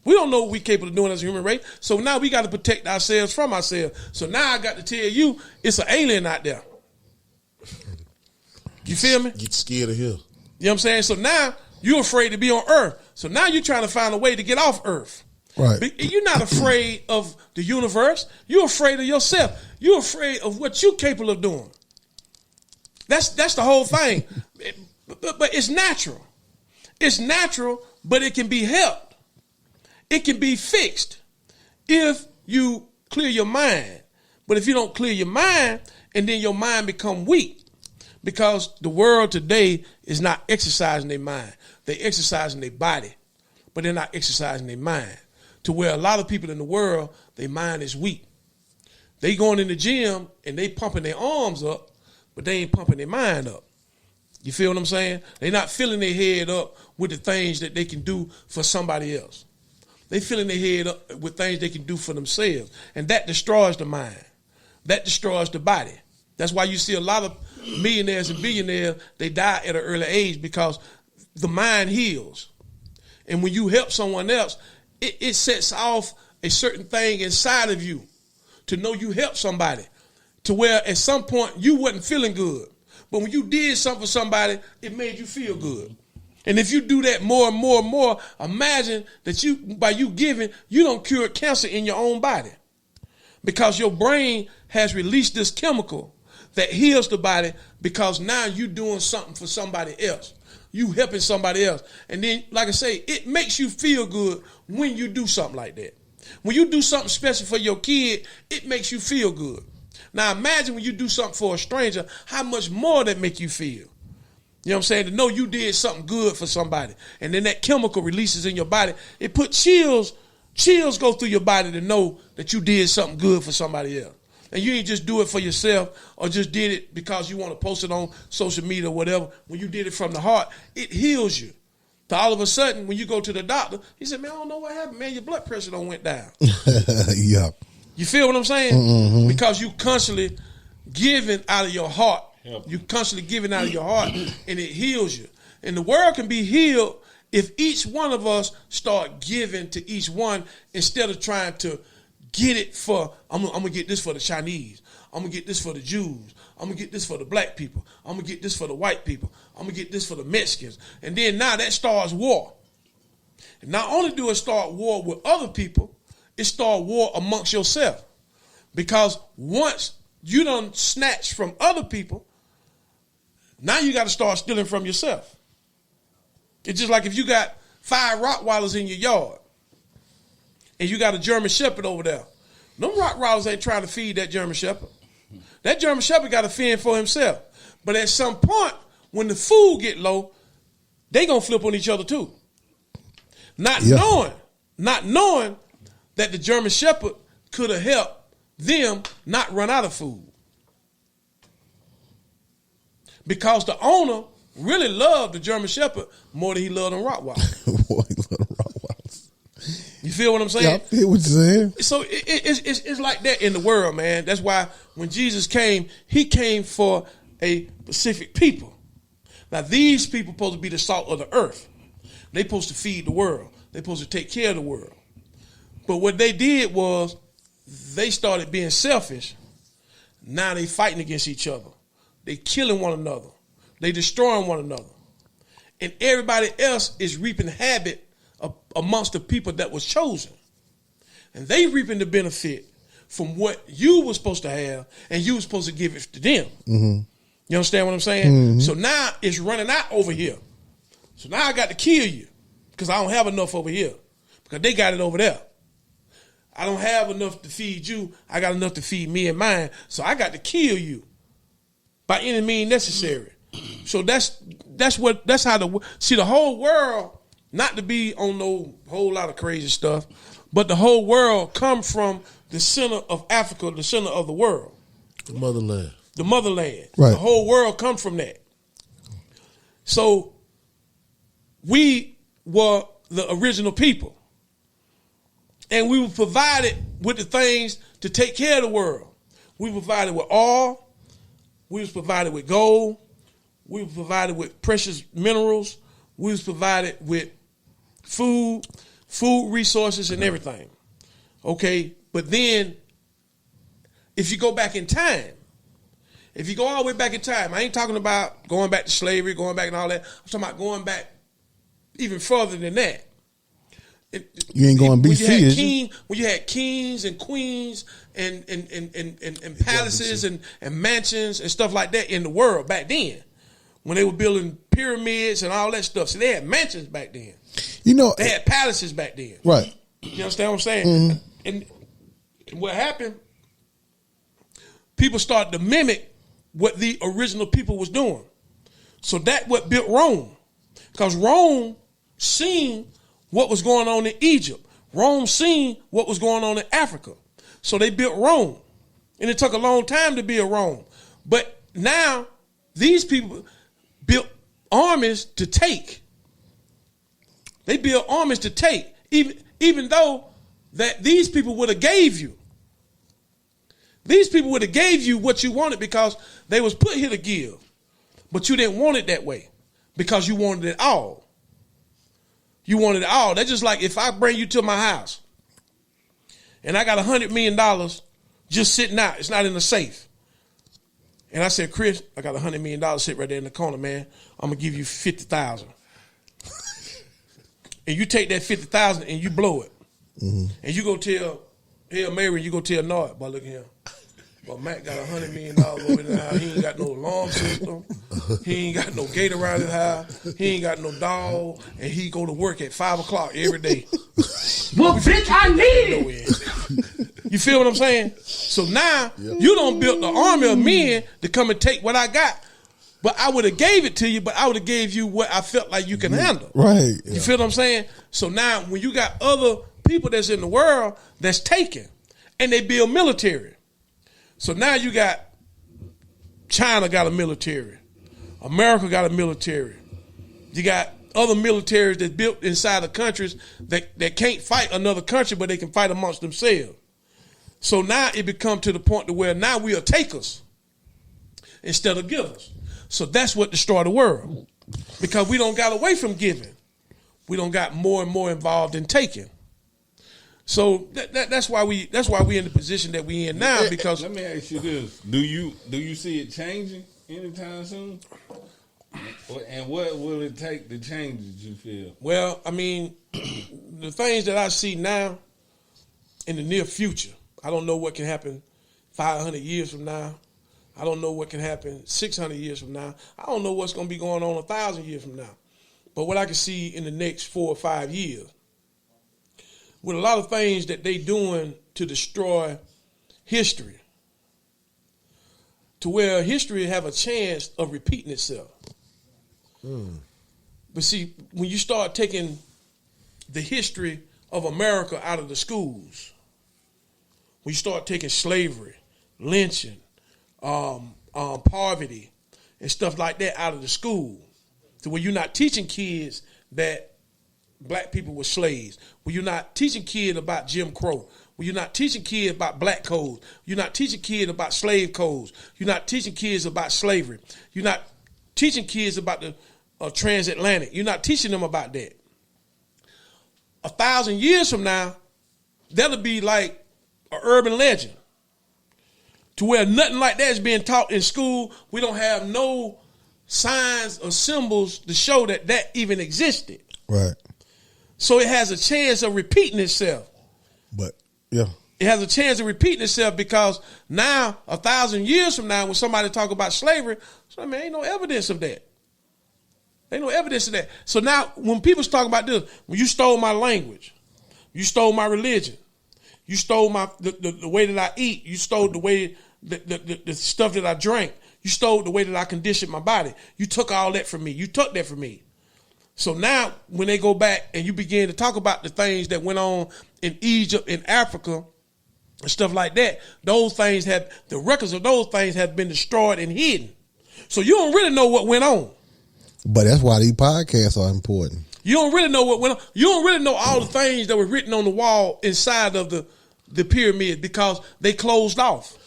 We don't know what we're capable of doing as a human race. So now we got to protect ourselves from ourselves. So now I got to tell you, it's an alien out there. You feel me? Get scared of him. You know what I'm saying? So now you're afraid to be on Earth. So now you're trying to find a way to get off Earth. Right. You're not afraid of the universe. You're afraid of yourself. You're afraid of what you're capable of doing. That's the whole thing. But it's natural. It's natural, but it can be helped. It can be fixed if you clear your mind. But if you don't clear your mind, and then your mind become weak, because the world today is not exercising their mind. They exercising their body, but they're not exercising their mind. To where a lot of people in the world, their mind is weak. They going in the gym and they pumping their arms up, but they ain't pumping their mind up. You feel what I'm saying? They're not filling their head up with the things that they can do for somebody else. They filling their head up with things they can do for themselves. And that destroys the mind. That destroys the body. That's why you see a lot of millionaires and billionaires, they die at an early age because the mind heals. And when you help someone else, it sets off a certain thing inside of you to know you helped somebody, to where at some point you wasn't feeling good. But when you did something for somebody, it made you feel good. And if you do that more and more and more, imagine that by you giving, you don't cure cancer in your own body. Because your brain has released this chemical that heals the body because now you're doing something for somebody else. You helping somebody else. And then, like I say, it makes you feel good when you do something like that. When you do something special for your kid, it makes you feel good. Now imagine when you do something for a stranger, how much more that make you feel. You know what I'm saying? To know you did something good for somebody. And then that chemical releases in your body. It put chills chills go through your body to know that you did something good for somebody else. And you ain't just do it for yourself or just did it because you want to post it on social media or whatever. When you did it from the heart, it heals you. So all of a sudden, when you go to the doctor, he said, man, I don't know what happened, man. Your blood pressure don't went down. Yeah. You feel what I'm saying? Mm-hmm. Because you constantly giving out of your heart. You constantly giving out of your heart, and it heals you. And the world can be healed if each one of us start giving to each one instead of trying to get it for, I'm going to get this for the Chinese. I'm going to get this for the Jews. I'm going to get this for the black people. I'm going to get this for the white people. I'm going to get this for the Mexicans. And then now that starts war. And not only do it start war with other people, it start war amongst yourself. Because once you done snatch from other people, now you got to start stealing from yourself. It's just like if you got 5 Rottweilers in your yard and you got a German Shepherd over there. Them Rottweilers ain't trying to feed that German Shepherd. That German Shepherd got to fend for himself. But at some point, when the food get low, they going to flip on each other too. Not knowing that the German Shepherd could have helped them not run out of food. Because the owner really loved the German Shepherd more than he loved them Rottweilers. Boy, he loved them Rottweilers. You feel what I'm saying? Yeah, I feel what you're saying. So it's like that in the world, man. That's why when Jesus came, he came for a specific people. Now, these people supposed to be the salt of the earth. They supposed to feed the world. They supposed to take care of the world. But what they did was they started being selfish. Now they fighting against each other. They killing one another. They destroying one another. And everybody else is reaping habit amongst the people that was chosen. And they reaping the benefit from what you were supposed to have, and you were supposed to give it to them. Mm-hmm. You understand what I'm saying? Mm-hmm. So now it's running out over here. So now I got to kill you because I don't have enough over here because they got it over there. I don't have enough to feed you. I got enough to feed me and mine. So I got to kill you by any means necessary. So that's how the whole world, not to be on no whole lot of crazy stuff, but the whole world come from the center of Africa, the center of the world. The motherland. The motherland. Right. The whole world come from that. So we were the original people. And we were provided with the things to take care of the world. We were provided with oil. We was provided with gold. We were provided with precious minerals. We was provided with food resources and everything. Okay, but then if you go back in time, if you go all the way back in time, I ain't talking about going back to slavery, going back and all that. I'm talking about going back even further than that. You ain't going BC, when you had kings and queens and palaces and mansions and stuff like that in the world back then, when they were building pyramids and all that stuff. So they had mansions back then. You know, they had palaces back then. Right. You understand what I'm saying? Mm-hmm. And what happened, people started to mimic what the original people was doing. So that what built Rome. Because Rome seen what was going on in Egypt. Rome seen what was going on in Africa. So they built Rome. And it took a long time to build Rome. But now these people built armies to take. They built armies to take. Even though that these people would have gave you. These people would have gave you what you wanted because they was put here to give. But you didn't want it that way because you wanted it all. You wanted it all. That's just like if I bring you to my house and I got $100 million just sitting out. It's not in the safe. And I said, Chris, I got $100 million sitting right there in the corner, man. I'm going to give you $50,000. And you take that $50,000 and you blow it. Mm-hmm. And you go tell Mary, you go tell Nard, boy, look at him. But Mack got $100 million over in the house. He ain't got no alarm system. He ain't got no gate around his house. He ain't got no dog. And he go to work at 5 o'clock every day. Well, bitch, I need it. You feel what I'm saying? So now you done built the army of men to come and take what I got. But I would have gave it to you, but I would have gave you what I felt like you can handle. Right. You feel what I'm saying? So now when you got other people that's in the world that's taken, and they build military. So now you got China got a military, America got a military. You got other militaries that's built inside the countries that can't fight another country, but they can fight amongst themselves. So now it becomes to the point to where now we are takers instead of givers. So that's what destroyed the world, because we don't got away from giving. We don't got more and more involved in taking. So that's why we in the position that we in now. Because let me ask you this: Do you see it changing anytime soon? And what will it take to change it, you feel? Well, I mean, the things that I see now in the near future, I don't know what can happen 500 years from now. I don't know what can happen 600 years from now. I don't know what's going to be going on 1,000 years from now. But what I can see in the next 4 or 5 years, with a lot of things that they doing to destroy history, to where history have a chance of repeating itself. But see, when you start taking the history of America out of the schools, when you start taking slavery, lynching, poverty, and stuff like that out of the school, to where you're not teaching kids that black people were slaves, when you're not teaching kids about Jim Crow, when you're not teaching kids about black codes, you're not teaching kids about slave codes, you're not teaching kids about slavery, you're not teaching kids about the transatlantic, you're not teaching them about that. 1,000 years from now, that'll be like an urban legend, to where nothing like that is being taught in school. We don't have no signs or symbols to show that that even existed. Right. So it has a chance of repeating itself. But yeah, it has a chance of repeating itself, because now 1,000 years from now, when somebody talk about slavery, so, man, ain't no evidence of that. Ain't no evidence of that. So now when people talk about this, when you stole my language, you stole my religion, you stole my the way that I eat, you stole the way the stuff that I drank, you stole the way that I conditioned my body. You took all that from me. You took that from me. So now when they go back and you begin to talk about the things that went on in Egypt, in Africa, and stuff like that, those things the records of those things have been destroyed and hidden. So you don't really know what went on. but that's why these podcasts are important. You don't really know what went on. You don't really know all the things that were written on the wall inside of the pyramid, because they closed off.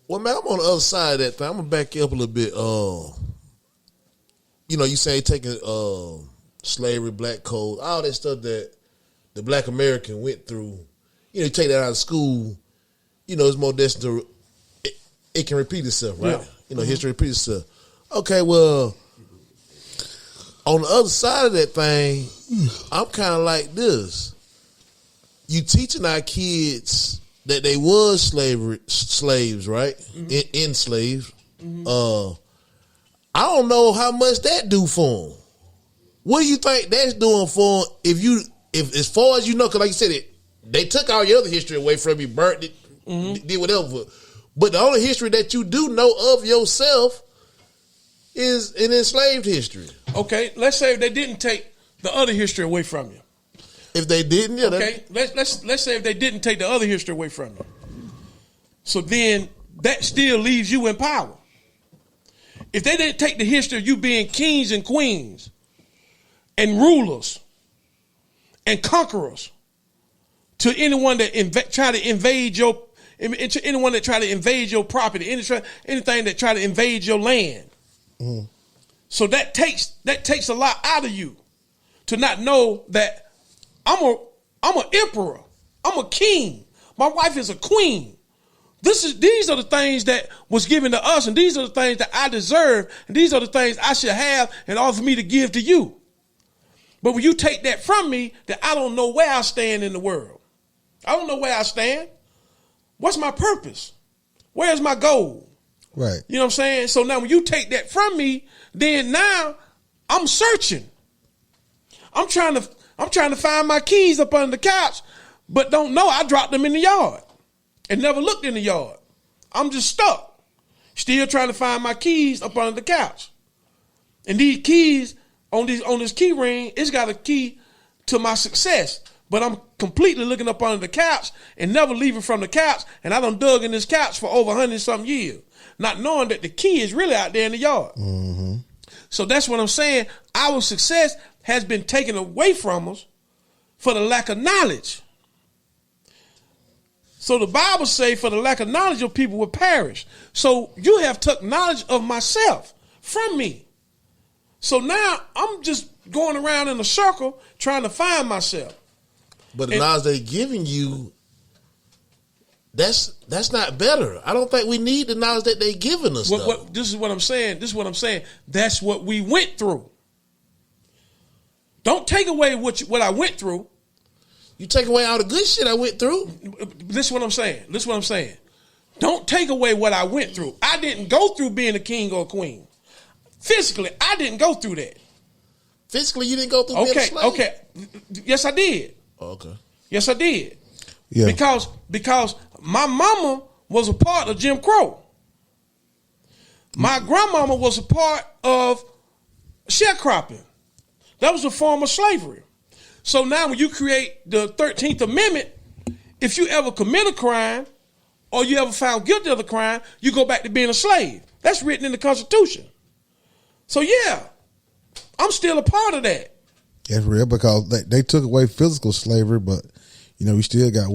Well, man, I'm on the other side of that thing. I'm gonna back you up a little bit. You know, you say taking slavery, black code, all that stuff that the black American went through. You know, you take that out of school, you know, it's more destined to, it can repeat itself, right? Yeah. You know, history repeats itself. Okay, well, on the other side of that thing, I'm kind of like this. You teaching our kids that they was slaves, right? Mm-hmm. Enslaved. Mm-hmm. I don't know how much that do for them. What do you think that's doing for them? If as far as you know, because like you said, they took all your other history away from you, burnt it, did whatever. But the only history that you do know of yourself is an enslaved history. Okay, let's say if they didn't take the other history away from you. If they didn't, yeah. Okay, let's say if they didn't take the other history away from you. So then that still leaves you in power. If they didn't take the history of you being kings and queens and rulers and conquerors to anyone that try to invade your, anyone that try to invade your property, anything that try to invade your land. Mm. So that takes a lot out of you to not know that I'm an emperor, I'm a king, my wife is a queen. These are the things that was given to us, and these are the things that I deserve, and these are the things I should have in order for me to give to you. But when you take that from me, then I don't know where I stand in the world. I don't know where I stand. What's my purpose? Where's my goal? Right. You know what I'm saying? So now when you take that from me, then now I'm searching. I'm trying to find my keys up under the couch, but don't know I dropped them in the yard and never looked in the yard. I'm just stuck, still trying to find my keys up under the couch. And these keys on this key ring, it's got a key to my success. but I'm completely looking up under the couch and never leaving from the couch, and I done dug in this couch for over 100-something years, not knowing that the key is really out there in the yard. Mm-hmm. So that's what I'm saying. Our success has been taken away from us for the lack of knowledge. So the Bible say, for the lack of knowledge, your people will perish. So you have took knowledge of myself from me. So now I'm just going around in a circle trying to find myself. But the knowledge they giving you, that's not better. I don't think we need the knowledge that they giving us. This is what I'm saying. That's what we went through. Don't take away what I went through. You take away all the good shit I went through. This is what I'm saying. Don't take away what I went through. I didn't go through being a king or a queen. Physically, I didn't go through that. Physically, you didn't go through being a slave? Okay. Yes, I did. Okay. Yes, I did. Yeah. Because my mama was a part of Jim Crow. My grandmama was a part of sharecropping. That was a form of slavery. So now when you create the 13th Amendment, if you ever commit a crime or you ever found guilty of the crime, you go back to being a slave. That's written in the Constitution. So yeah, I'm still a part of that. That's real, because they took away physical slavery, but we still got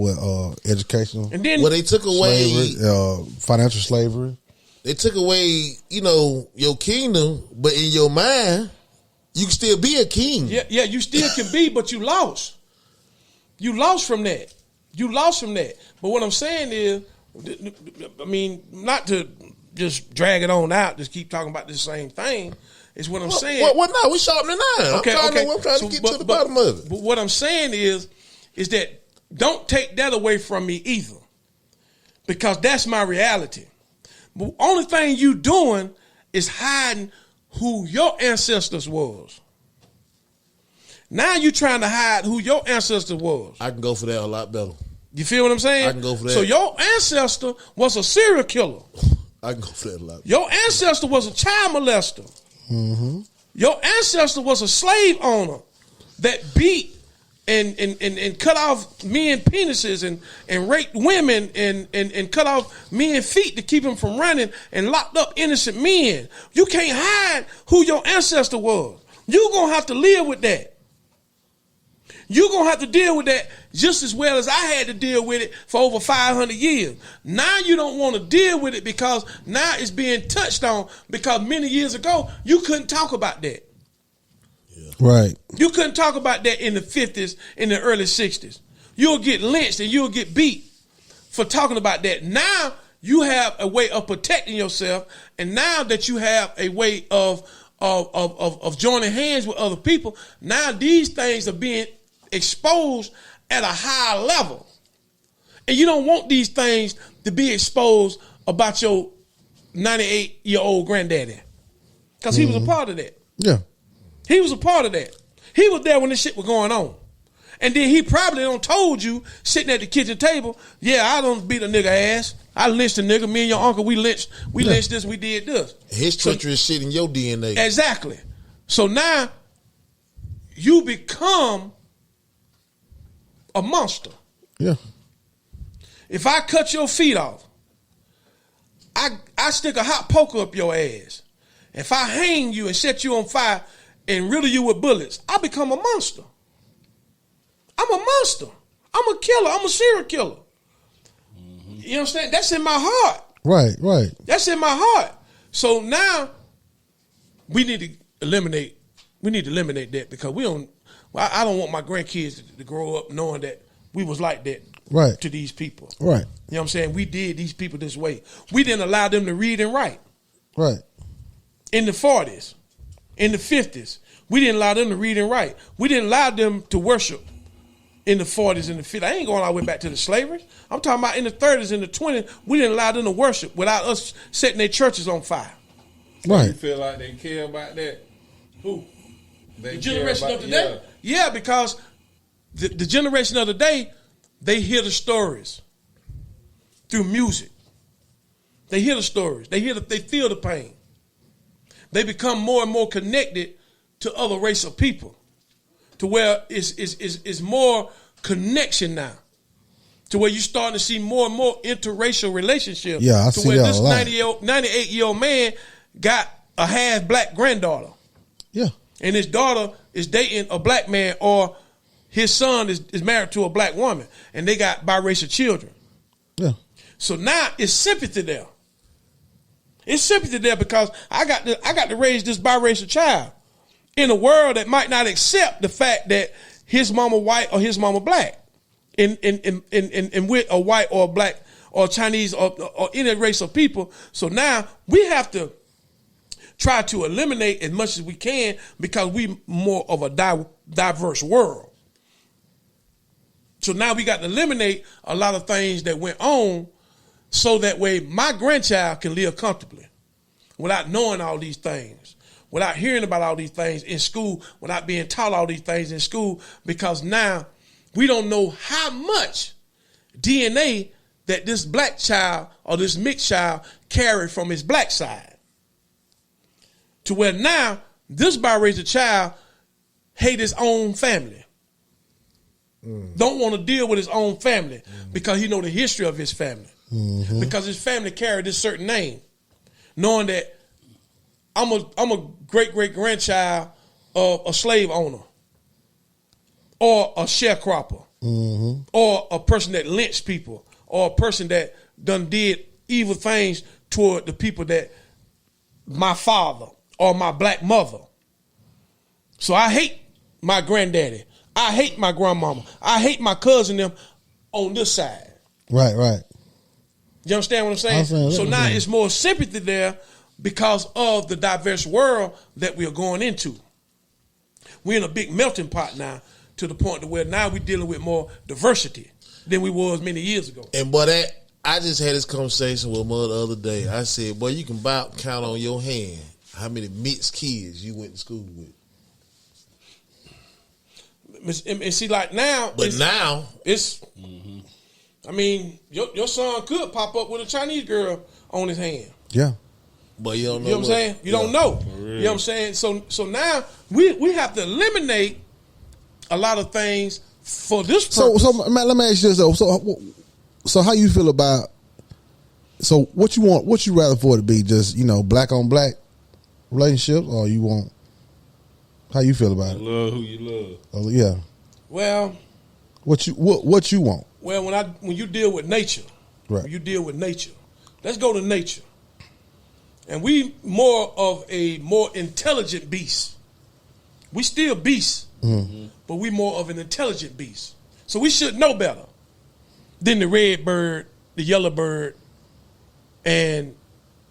educational. And then they took away slavery, financial slavery. They took away, your kingdom, but in your mind, you can still be a king. Yeah, you still can be, but you lost. You lost from that. But what I'm saying is, not to just drag it on out, just keep talking about the same thing. Is what I'm saying. What now? We sharpening the iron. Okay. I'm trying to get to the bottom of it. But what I'm saying is that don't take that away from me either, because that's my reality. But only thing you doing is hiding who your ancestors was. Now you trying to hide who your ancestor was. I can go for that a lot better. You feel what I'm saying? I can go for that. So your ancestor was a serial killer. I can go for that a lot. Your ancestor was a child molester. Mm-hmm. Your ancestor was a slave owner that beat and cut off men penises and raped women and cut off men feet to keep them from running and locked up innocent men. You can't hide who your ancestor was. You're going to have to live with that. You're going to have to deal with that just as well as I had to deal with it for over 500 years. Now you don't want to deal with it because now it's being touched on, because many years ago you couldn't talk about that. Right. You couldn't talk about that in the 50s, in the early 60s. You'll get lynched and you'll get beat for talking about that. Now you have a way of protecting yourself, and now that you have a way of joining hands with other people, now these things are being exposed at a higher level. And you don't want these things to be exposed about your 98-year-old granddaddy, because he was a part of that. Yeah. He was a part of that. He was there when this shit was going on. And then he probably done told you, sitting at the kitchen table, yeah, I done beat a nigga ass. I lynched a nigga. Me and your uncle, we lynched this, we did this. His treacherous shit in your DNA. Exactly. So now you become a monster. Yeah. If I cut your feet off, I stick a hot poker up your ass. If I hang you and set you on fire and riddle you with bullets, I become a monster. I'm a monster. I'm a killer. I'm a serial killer. Mm-hmm. You understand? That's in my heart. Right. That's in my heart. So now we need to eliminate that, because I don't want my grandkids to grow up knowing that we was like that to these people. Right. You know what I'm saying? We did these people this way. We didn't allow them to read and write. Right. In the 40s, in the 50s, we didn't allow them to read and write. We didn't allow them to worship in the 40s and the 50s. I ain't going all the way back to the slavery. I'm talking about in the 30s and the 20s. We didn't allow them to worship without us setting their churches on fire. Right. You feel like they care about that? Who? The generation of today? Yeah, because the generation of today, they hear the stories through music. They hear the stories. They feel the pain. They become more and more connected to other race of people, to where it's more connection now. To where you starting to see more and more interracial relationships. Yeah, I to see where that this a lot. 98-year-old man got a half black granddaughter. Yeah. And his daughter is dating a black man, or his son is married to a black woman, and they got biracial children. Yeah. So now it's sympathy there. It's sympathy there because I got to raise this biracial child in a world that might not accept the fact that his mama white or his mama black. In with a white or a black or Chinese or any race of people. So now we have to try to eliminate as much as we can because we more of a diverse world. So now we got to eliminate a lot of things that went on so that way my grandchild can live comfortably without knowing all these things, without hearing about all these things in school, without being taught all these things in school, because now we don't know how much DNA that this black child or this mixed child carried from his black side. To where now this biracial child hate his own family. Don't want to deal with his own family because he know the history of his family. Because his family carried this certain name. Knowing that I'm a great-great-grandchild of a slave owner. Or a sharecropper, or a person that lynched people, or a person that done did evil things toward the people that my father or my black mother. So I hate my granddaddy. I hate my grandmama. I hate my cousin them on this side. Right, right. You understand what I'm saying? So now it's more sympathy there because of the diverse world that we are going into. We're in a big melting pot now, to the point to where now we're dealing with more diversity than we was many years ago. And boy, I just had this conversation with mother the other day. I said, boy, you can about count on your hand how many mixed kids you went to school with. And see, like now, but now it's. I mean, your son could pop up with a Chinese girl on his hand. Yeah. But you don't know. You know what I'm saying? You don't know. You know what I'm saying? So now we have to eliminate a lot of things for this purpose. So Matt, let me ask you this though. So how you feel about? So what you want? What you rather for it to be? Just black on black relationships, or you want? How you feel about it? Love who you love. Oh yeah. Well, what you want? Well, when you deal with nature, right? When you deal with nature, let's go to nature. And we more of a more intelligent beast. We still beasts. But we more of an intelligent beast. So we should know better than the red bird, the yellow bird, and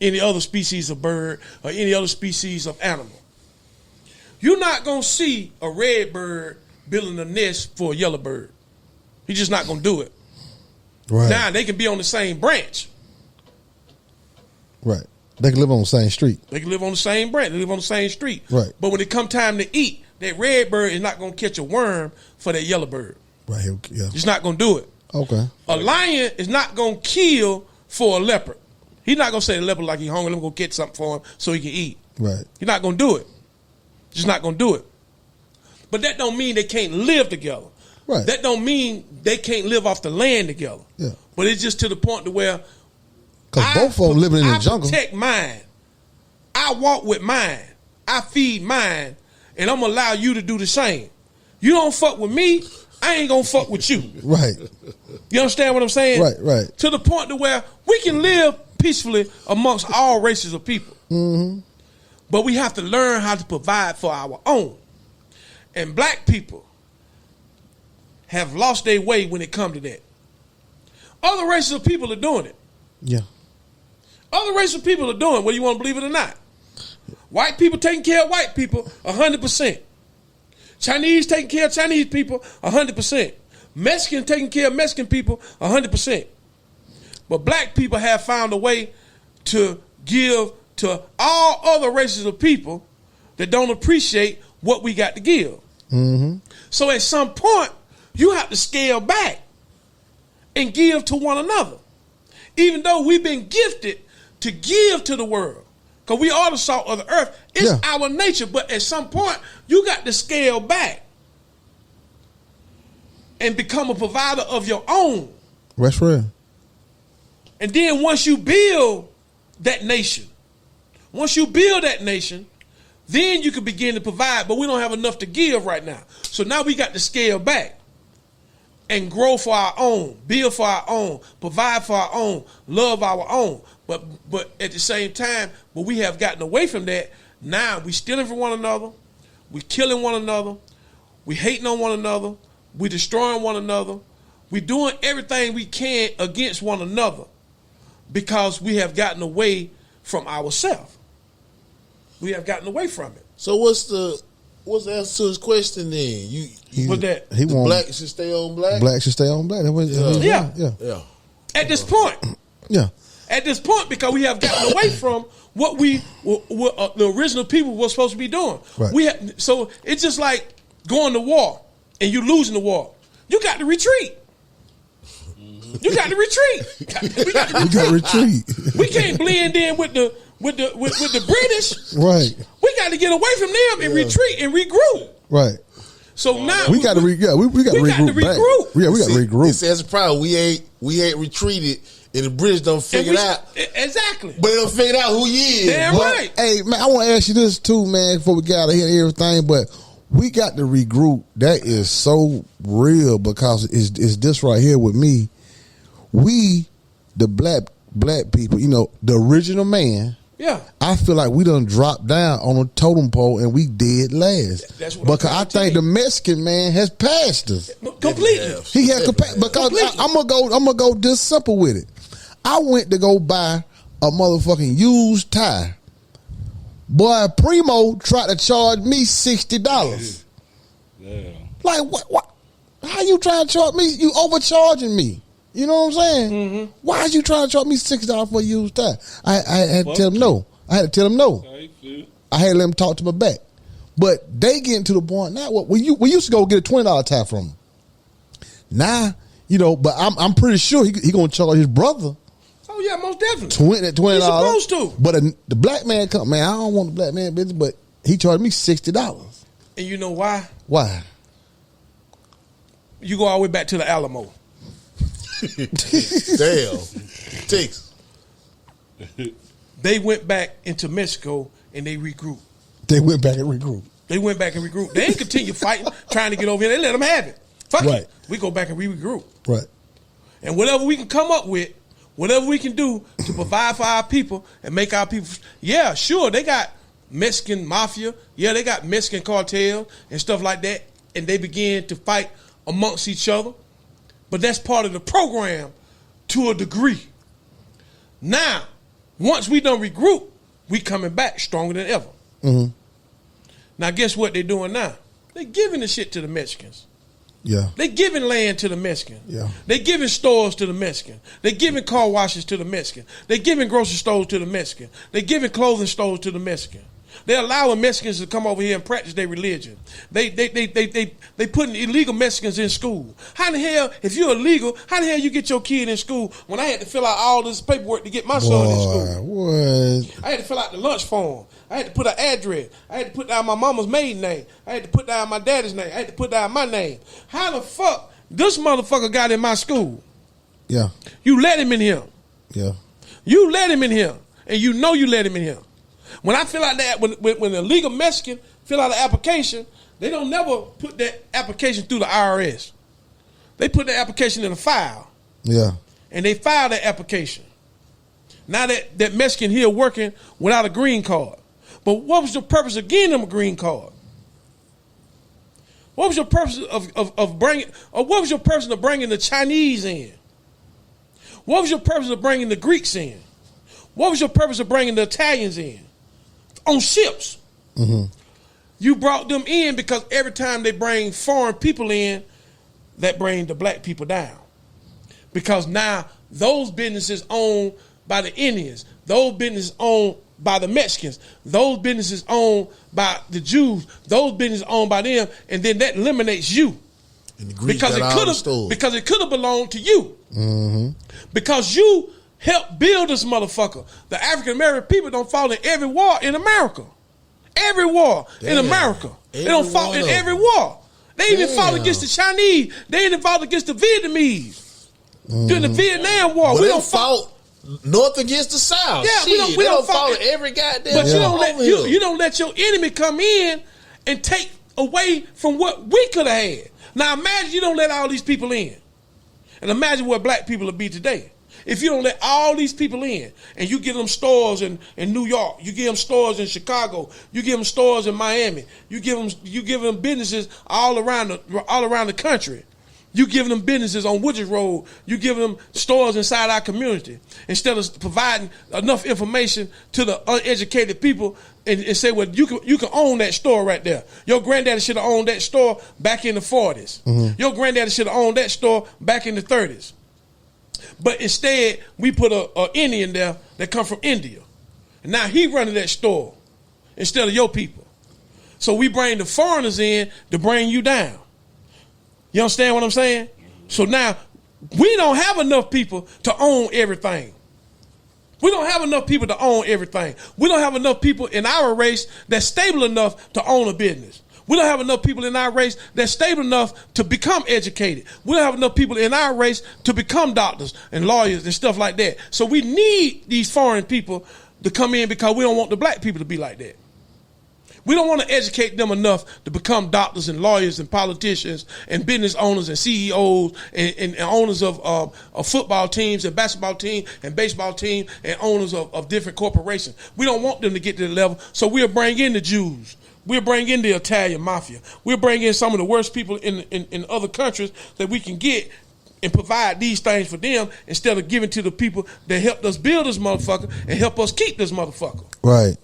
any other species of bird or any other species of animal. You're not going to see a red bird building a nest for a yellow bird. He's just not going to do it. Right. Now, they can be on the same branch. Right. They can live on the same street. They can live on the same branch. They live on the same street. Right. But when it come time to eat, that red bird is not going to catch a worm for that yellow bird. Right. Yeah. He's not going to do it. Okay. A lion is not going to kill for a leopard. He's not going to say the leopard like he's hungry, let me go get something for him so he can eat. Right. He's not going to do it. Just not going to do it. But that don't mean they can't live together. Right. That don't mean they can't live off the land together. Yeah. But it's just to the point to where because both of them living in the jungle. I protect mine. I walk with mine. I feed mine. And I'm going to allow you to do the same. You don't fuck with me, I ain't going to fuck with you. Right. You understand what I'm saying? Right, right. To the point to where we can live peacefully amongst all races of people. But we have to learn how to provide for our own. And black people have lost their way when it comes to that. Other races of people are doing it. Yeah. Other races of people are doing it, whether you want to believe it or not. White people taking care of white people 100%. Chinese taking care of Chinese people 100%. Mexican taking care of Mexican people 100%. But black people have found a way to give to all other races of people that don't appreciate what we got to give. So at some point, you have to scale back and give to one another. Even though we've been gifted to give to the world. Because we are the salt of the earth. It's our nature. But at some point, you got to scale back. and become a provider of your own. That's real. And then once you build that nation, then you can begin to provide. But we don't have enough to give right now. So now we got to scale back and grow for our own, build for our own, provide for our own, love our own. But at the same time, but we have gotten away from that. Now we stealing from one another, we killing one another, we hating on one another, we destroying one another, we doing everything we can against one another because we have gotten away from ourselves. We have gotten away from it. So what's the answer to his question then? What's that? He want black should stay on black. Black should stay on black. Yeah. At this point. Yeah. At this point, because we have gotten away from what the original people were supposed to be doing. Right. So it's just like going to war and you losing the war. You got to retreat. You got to retreat. We got to retreat. We can't blend in with the British. Right. We got to get away from them and retreat and regroup. Right. So now we got to regroup. Yeah, we got to regroup. See, that's the problem. We ain't retreated, and the British don't figure it out. Exactly. But they don't figure out who he is. Damn right. Hey man, I want to ask you this too, man, before we get out of here and everything. But we got to regroup. That is so real because it's this right here with me. We, the black people, the original man. Yeah, I feel like we done dropped down on a totem pole and we dead last. That's what because I think the Mexican man has passed us completely. He has because I'm gonna go this simple with it. I went to go buy a motherfucking used tire. Boy, Primo tried to charge me $60. Yeah. Like what? How you trying to charge me? You overcharging me. You know what I'm saying? Mm-hmm. Why is you trying to charge me $60 for a used tire? I had to tell him no. I had to let him talk to my back. But they getting to the point now. We used to go get a $20 tire from him. Now, but I'm pretty sure he gonna charge his brother. Oh yeah, most definitely. $20. He's supposed to. But the black man come, man. I don't want the black man business, but he charged me $60. And you know why? Why? You go all the way back to the Alamo. Damn. Takes. They went back into Mexico and they regrouped. They went back and regrouped. They ain't continue fighting, trying to get over here. They let them have it. Fuck it. We go back and regroup. Right. And whatever we can come up with, whatever we can do to provide for our people and make our people. Yeah, sure, they got Mexican mafia. Yeah, they got Mexican cartel and stuff like that. And they begin to fight amongst each other. But that's part of the program to a degree. Now, once we done regroup, we coming back stronger than ever. Mm-hmm. Now, guess what they're doing now? They giving the shit to the Mexicans. Yeah. They giving land to the Mexican. Yeah. They giving stores to the Mexican. They giving car washes to the Mexican. They giving grocery stores to the Mexican. They giving clothing stores to the Mexican. They're allowing Mexicans to come over here and practice their religion. They putting illegal Mexicans in school. How the hell, if you're illegal, how the hell you get your kid in school when I had to fill out all this paperwork to get my son in school? What? I had to fill out the lunch form. I had to put an address. I had to put down my mama's maiden name. I had to put down my daddy's name. I had to put down my name. How the fuck this motherfucker got in my school? Yeah. You let him in here. Yeah. You let him in here. And you know you let him in here. When I fill out that, when a legal Mexican fill out an application, they don't never put that application through the IRS. They put the application in a file. Yeah. And they file that application. Now that Mexican here working without a green card. But what was the purpose of getting them a green card? What was your purpose of bringing, or what was your purpose of bringing the Chinese in? What was your purpose of bringing the Greeks in? What was your purpose of bringing the Italians in? On ships. Mm-hmm. You brought them in because every time they bring foreign people in, that bring the black people down. Because now those businesses owned by the Indians, those businesses owned by the Mexicans, those businesses owned by the Jews, those businesses owned by them, and then that eliminates you. And the Greeks because it could have belonged to you. Mm-hmm. Because you helped build this motherfucker. The African American people don't fall in every war in America. Every war in America. They don't fall in every war. They even fought against the Chinese. They even fought against the Vietnamese during the Vietnam War. But We they don't fought North against the South. Yeah, Shit, we don't follow fight every goddamn. But war. you don't let your enemy come in and take away from what we could have had. Now imagine you don't let all these people in, and imagine where black people will be today. If you don't let all these people in, and you give them stores in New York, you give them stores in Chicago, you give them stores in Miami, you give them businesses all around the country. You giving them businesses on Woodridge Road. You giving them stores inside our community. Instead of providing enough information to the uneducated people and say, well, you can own that store right there. Your granddaddy should have owned that store back in the 40s. Mm-hmm. Your granddaddy should have owned that store back in the 30s. But instead, we put a Indian there that come from India. And now he running that store instead of your people. So we bring the foreigners in to bring you down. You understand what I'm saying? So now we don't have enough people to own everything. We don't have enough people to own everything. We don't have enough people in our race that's stable enough to own a business. We don't have enough people in our race that's stable enough to become educated. We don't have enough people in our race to become doctors and lawyers and stuff like that. So we need these foreign people to come in because we don't want the black people to be like that. We don't want to educate them enough to become doctors and lawyers and politicians and business owners and CEOs and owners of football teams and basketball teams and baseball teams and owners of different corporations. We don't want them to get to the level, so we'll bring in the Jews. We'll bring in the Italian mafia. We'll bring in some of the worst people in other countries that we can get and provide these things for them instead of giving to the people that helped us build this motherfucker and help us keep this motherfucker. Right.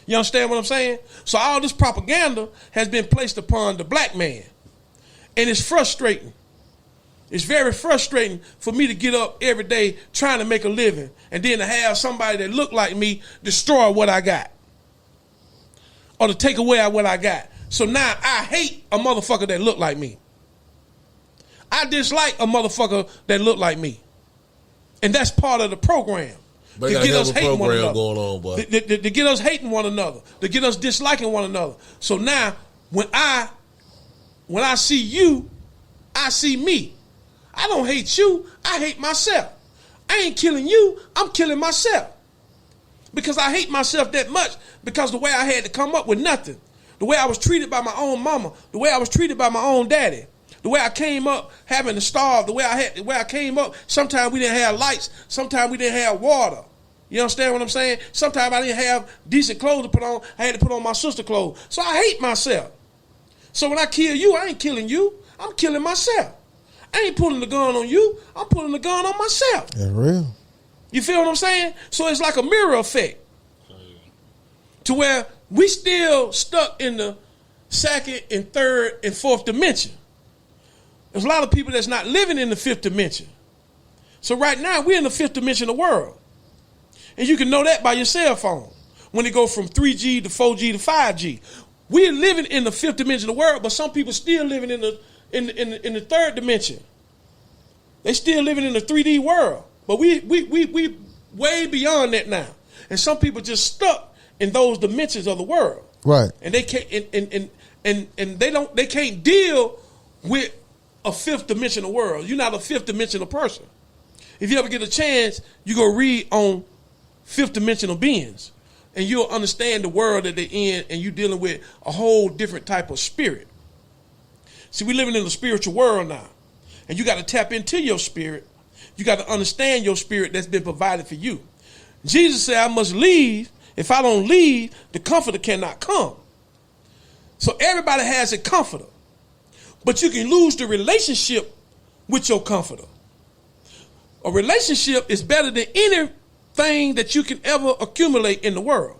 You understand what I'm saying? So all this propaganda has been placed upon the black man. And it's frustrating. It's very frustrating for me to get up every day trying to make a living and then to have somebody that look like me destroy what I got. Or to take away what I got. So now I hate a motherfucker that look like me. I dislike a motherfucker that look like me. And that's part of the program. But to get us hating one another. Going on, boy. To get us hating one another. To get us disliking one another. So now, when I see you, I see me. I don't hate you. I hate myself. I ain't killing you. I'm killing myself. Because I hate myself that much because the way I had to come up with nothing. The way I was treated by my own mama. The way I was treated by my own daddy. The way I came up having to starve, the way I came up, sometimes we didn't have lights, sometimes we didn't have water. You understand what I'm saying? Sometimes I didn't have decent clothes to put on. I had to put on my sister's clothes. So I hate myself. So when I kill you, I ain't killing you. I'm killing myself. I ain't pulling the gun on you. I'm pulling the gun on myself. That's real. You feel what I'm saying? So it's like a mirror effect. To where we still stuck in the second and third and fourth dimension. There's a lot of people that's not living in the fifth dimension. So right now, we're in the fifth dimension of the world. And you can know that by your cell phone. When it goes from 3G to 4G to 5G. We're living in the fifth dimension of the world, but some people still living in the third dimension. They still living in the 3D world. But we way beyond that now. And some people just stuck in those dimensions of the world. Right. And they can't they can't deal with a fifth dimensional world. You're not a fifth dimensional person. If you ever get a chance, you go read on fifth dimensional beings, and you'll understand the world that they're in, and you're dealing with a whole different type of spirit. See, we're living in a spiritual world now, and you got to tap into your spirit. You got to understand your spirit that's been provided for you. Jesus said, I must leave. If I don't leave, the comforter cannot come. So everybody has a comforter. But you can lose the relationship with your comforter. A relationship is better than anything that you can ever accumulate in the world.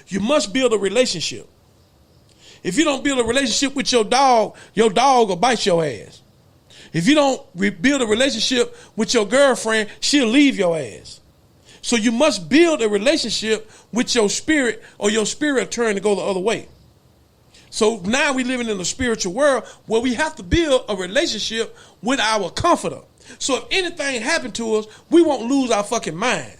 You must build a relationship. If you don't build a relationship with your dog will bite your ass. If you don't build a relationship with your girlfriend, she'll leave your ass. So you must build a relationship with your spirit, or your spirit will turn to go the other way. So now we're living in a spiritual world where we have to build a relationship with our comforter. So if anything happened to us, we won't lose our fucking mind.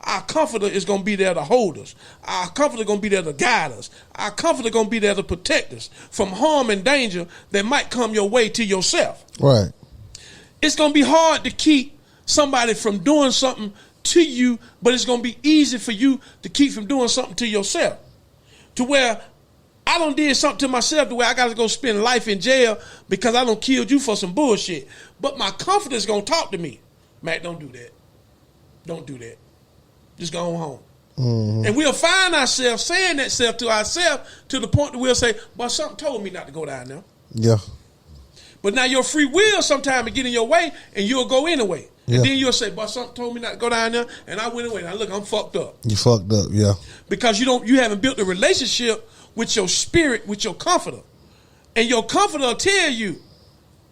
Our comforter is going to be there to hold us. Our comforter is going to be there to guide us. Our comforter is going to be there to protect us from harm and danger that might come your way to yourself. Right. It's going to be hard to keep somebody from doing something to you, but it's going to be easy for you to keep from doing something to yourself. To where I done did something to myself to where I got to go spend life in jail because I done killed you for some bullshit. But my comforter is going to talk to me. Mac, don't do that. Don't do that. Just go on home. Mm-hmm. And we'll find ourselves saying that stuff to ourselves to the point that we'll say, but something told me not to go down there. Yeah. But now your free will sometimes will get in your way and you'll go anyway. And then you'll say, but something told me not to go down there and I went away. Now look, I'm fucked up. You fucked up, yeah. Because you haven't built a relationship with your spirit, with your comforter. And your comforter will tell you,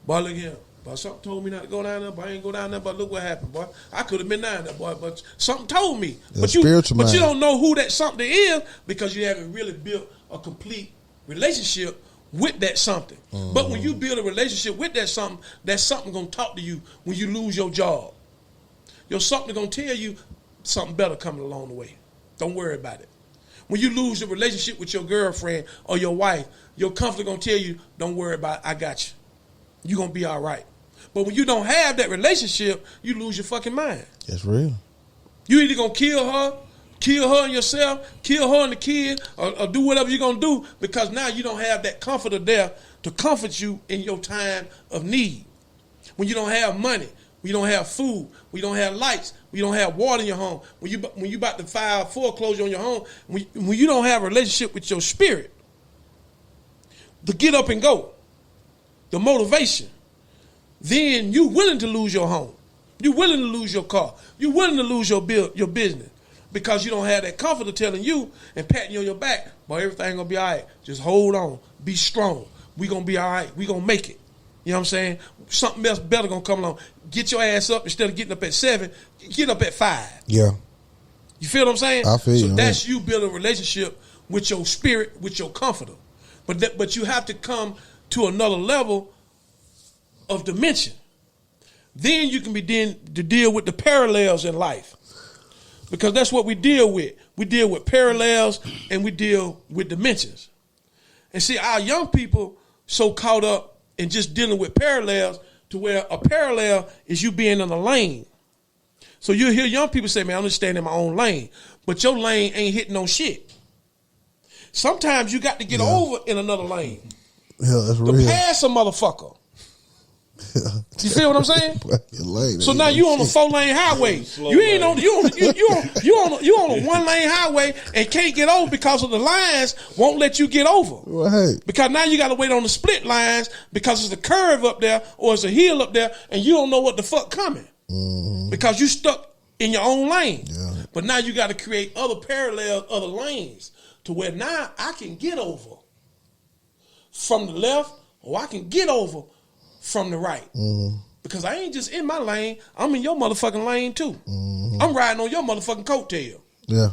boy, look here. But something told me not to go down there, but I ain't go down there, but look what happened, boy. I could have been down there, boy, but something told me. But you don't know who that something is because you haven't really built a complete relationship with that something. Mm-hmm. But when you build a relationship with that something gonna talk to you when you lose your job. Your something gonna tell you something better coming along the way. Don't worry about it. When you lose your relationship with your girlfriend or your wife, your comforter gonna tell you, don't worry about it, I got you. You're gonna be all right. But when you don't have that relationship, you lose your fucking mind. That's real. You either gonna kill her and yourself, kill her and the kid, or do whatever you're gonna do because now you don't have that comforter there to comfort you in your time of need. When you don't have money, when you don't have food, when you don't have lights, when you don't have water in your home, when you about to file foreclosure on your home, when you don't have a relationship with your spirit, the get up and go, the motivation, then you willing to lose your home. You're willing to lose your car. You're willing to lose your business because you don't have that comforter telling you and patting you on your back, boy, everything gonna be all right. Just hold on. Be strong. We gonna be all right. We gonna make it. You know what I'm saying? Something else better gonna come along. Get your ass up instead of getting up at 7, get up at 5. Yeah. You feel what I'm saying? I feel you. So that's you building a relationship with your spirit, with your comforter. But you have to come to another level of dimension. Then you can begin to deal with the parallels in life. Because that's what we deal with. We deal with parallels and we deal with dimensions. And see, our young people so caught up in just dealing with parallels to where a parallel is you being in a lane. So you'll hear young people say, man, I'm just staying in my own lane. But your lane ain't hitting no shit. Sometimes you got to get over in another lane. Yeah, that's real. To pass a motherfucker. You feel what I'm saying? So now you on a 4-lane highway. You ain't on you on a 1-lane highway and can't get over because of the lines won't let you get over. Right. Because now you got to wait on the split lines because it's a curve up there or it's a hill up there and you don't know what the fuck coming. Mm-hmm. Because you stuck in your own lane. Yeah. But now you got to create other parallel, other lanes to where now I can get over from the left or I can get over from the right. Mm-hmm. Because I ain't just in my lane, I'm in your motherfucking lane too. Mm-hmm. I'm riding on your motherfucking coattail. Yeah.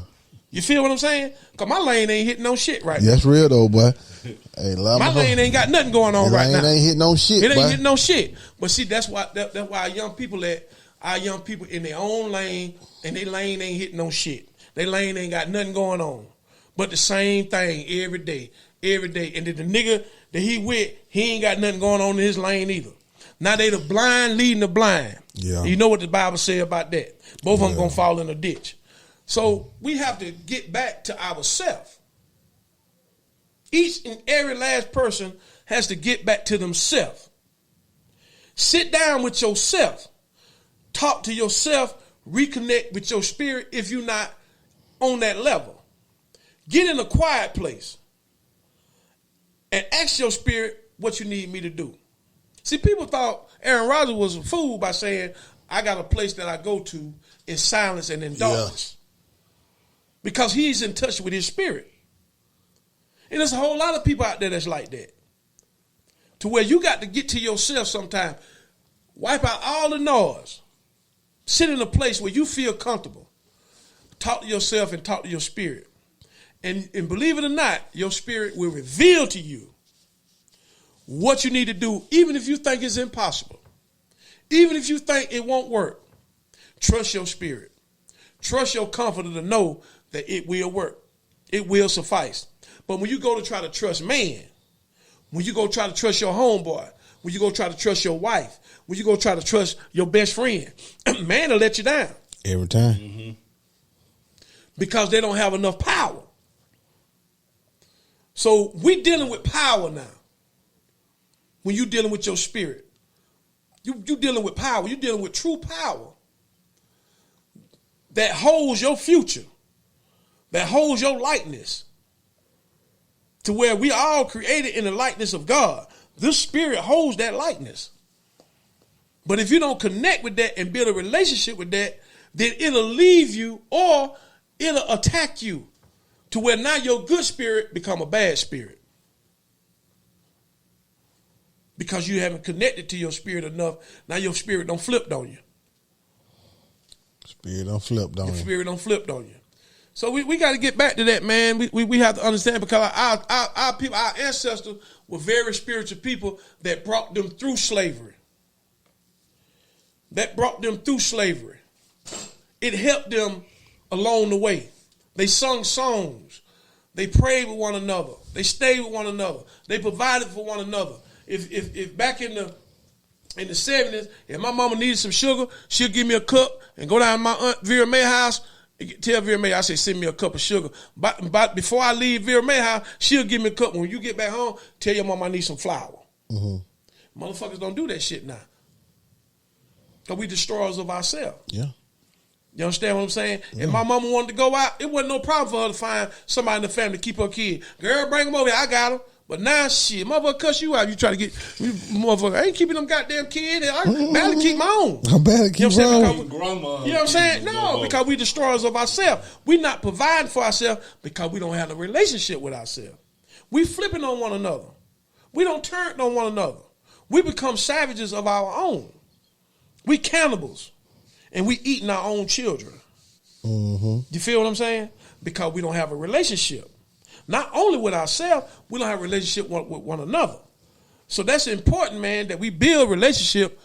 You feel what I'm saying? Because my lane ain't hitting no shit right now. That's real though, boy. Hey, my lane ain't got nothing going on right now. It ain't hitting no shit. It ain't hitting no shit. But see, that's why our young people in their own lane and their lane ain't hitting no shit. Their lane ain't got nothing going on. But the same thing every day. And then the nigga that he with, he ain't got nothing going on in his lane either. Now they the blind leading the blind. Yeah. You know what the Bible say about that. Both of them gonna fall in a ditch. So we have to get back to ourselves. Each and every last person has to get back to themselves. Sit down with yourself. Talk to yourself. Reconnect with your spirit if you're not on that level. Get in a quiet place and ask your spirit what you need me to do. See, people thought Aaron Rodgers was a fool by saying, I got a place that I go to in silence and in darkness. Because he's in touch with his spirit. And there's a whole lot of people out there that's like that. To where you got to get to yourself sometime. Wipe out all the noise. Sit in a place where you feel comfortable. Talk to yourself and talk to your spirit. And believe it or not, your spirit will reveal to you what you need to do, even if you think it's impossible. Even if you think it won't work. Trust your spirit. Trust your comforter to know that it will work. It will suffice. But when you go to try to trust man, when you go try to trust your homeboy, when you go try to trust your wife, when you go try to trust your best friend, man will let you down. Every time. Mm-hmm. Because they don't have enough power. So we dealing with power now. When you dealing with your spirit. You dealing with power. You dealing with true power. That holds your future. That holds your likeness. To where we all created in the likeness of God. This spirit holds that likeness. But if you don't connect with that and build a relationship with that, then it'll leave you or it'll attack you to where now your good spirit become a bad spirit. Because you haven't connected to your spirit enough. Now your spirit don't flipped on you. Spirit don't flipped on you. Spirit don't flipped on you. So we got to get back to that, man. We have to understand because our people, our ancestors were very spiritual people that brought them through slavery. It helped them along the way. They sung songs. They prayed with one another. They stayed with one another. They provided for one another. If back in the 70s, if my mama needed some sugar, she'll give me a cup and go down to my Aunt Vera May house. Tell Vera May, I say, send me a cup of sugar. But before I leave Vera May house, she'll give me a cup. When you get back home, tell your mama I need some flour. Mm-hmm. Motherfuckers don't do that shit now. Because we destroyers of ourselves. Yeah. You understand what I'm saying? Yeah. If my mama wanted to go out, it wasn't no problem for her to find somebody in the family to keep her kid. Girl, bring them over here. I got them. But now, shit, motherfucker cuss you out. You try to get, motherfucker, I ain't keeping them goddamn kids. I barely keep my own. I barely keep my own. You know what I'm saying? No, because we destroyers of ourselves. We not providing for ourselves because we don't have a relationship with ourselves. We flipping on one another. We don't turn on one another. We become savages of our own. We cannibals. And we eating our own children. Mm-hmm. You feel what I'm saying? Because we don't have a relationship. Not only with ourselves, we don't have a relationship with one another. So that's important, man, that we build a relationship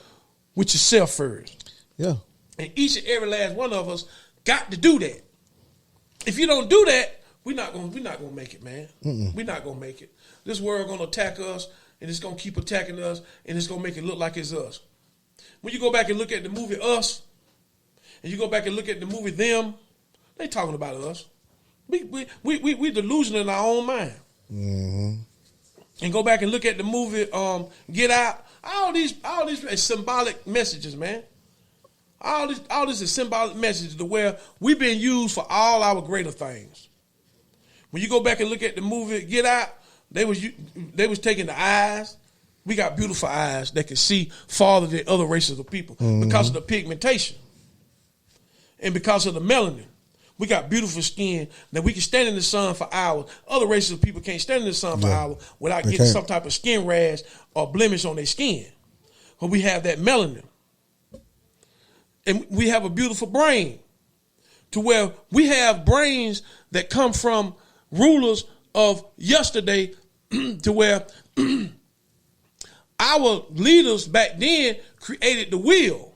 with yourself first. Yeah. And each and every last one of us got to do that. If you don't do that, we're not gonna make it, man. We're not gonna make it. This world gonna attack us, and it's gonna keep attacking us, and it's gonna make it look like it's us. When you go back and look at the movie Us, and you go back and look at the movie Them, they talking about us. We delusional in our own mind. Mm-hmm. And go back and look at the movie Get Out. All these symbolic messages, man. All this is symbolic messages to where we've been used for all our greater things. When you go back and look at the movie Get Out, they was taking the eyes. We got beautiful eyes that can see farther than other races of people because of the pigmentation and because of the melanin. We got beautiful skin that we can stand in the sun for hours. Other races of people can't stand in the sun for hours without getting some type of skin rash or blemish on their skin. But we have that melanin. And we have a beautiful brain to where we have brains that come from rulers of yesterday to where our leaders back then created the will.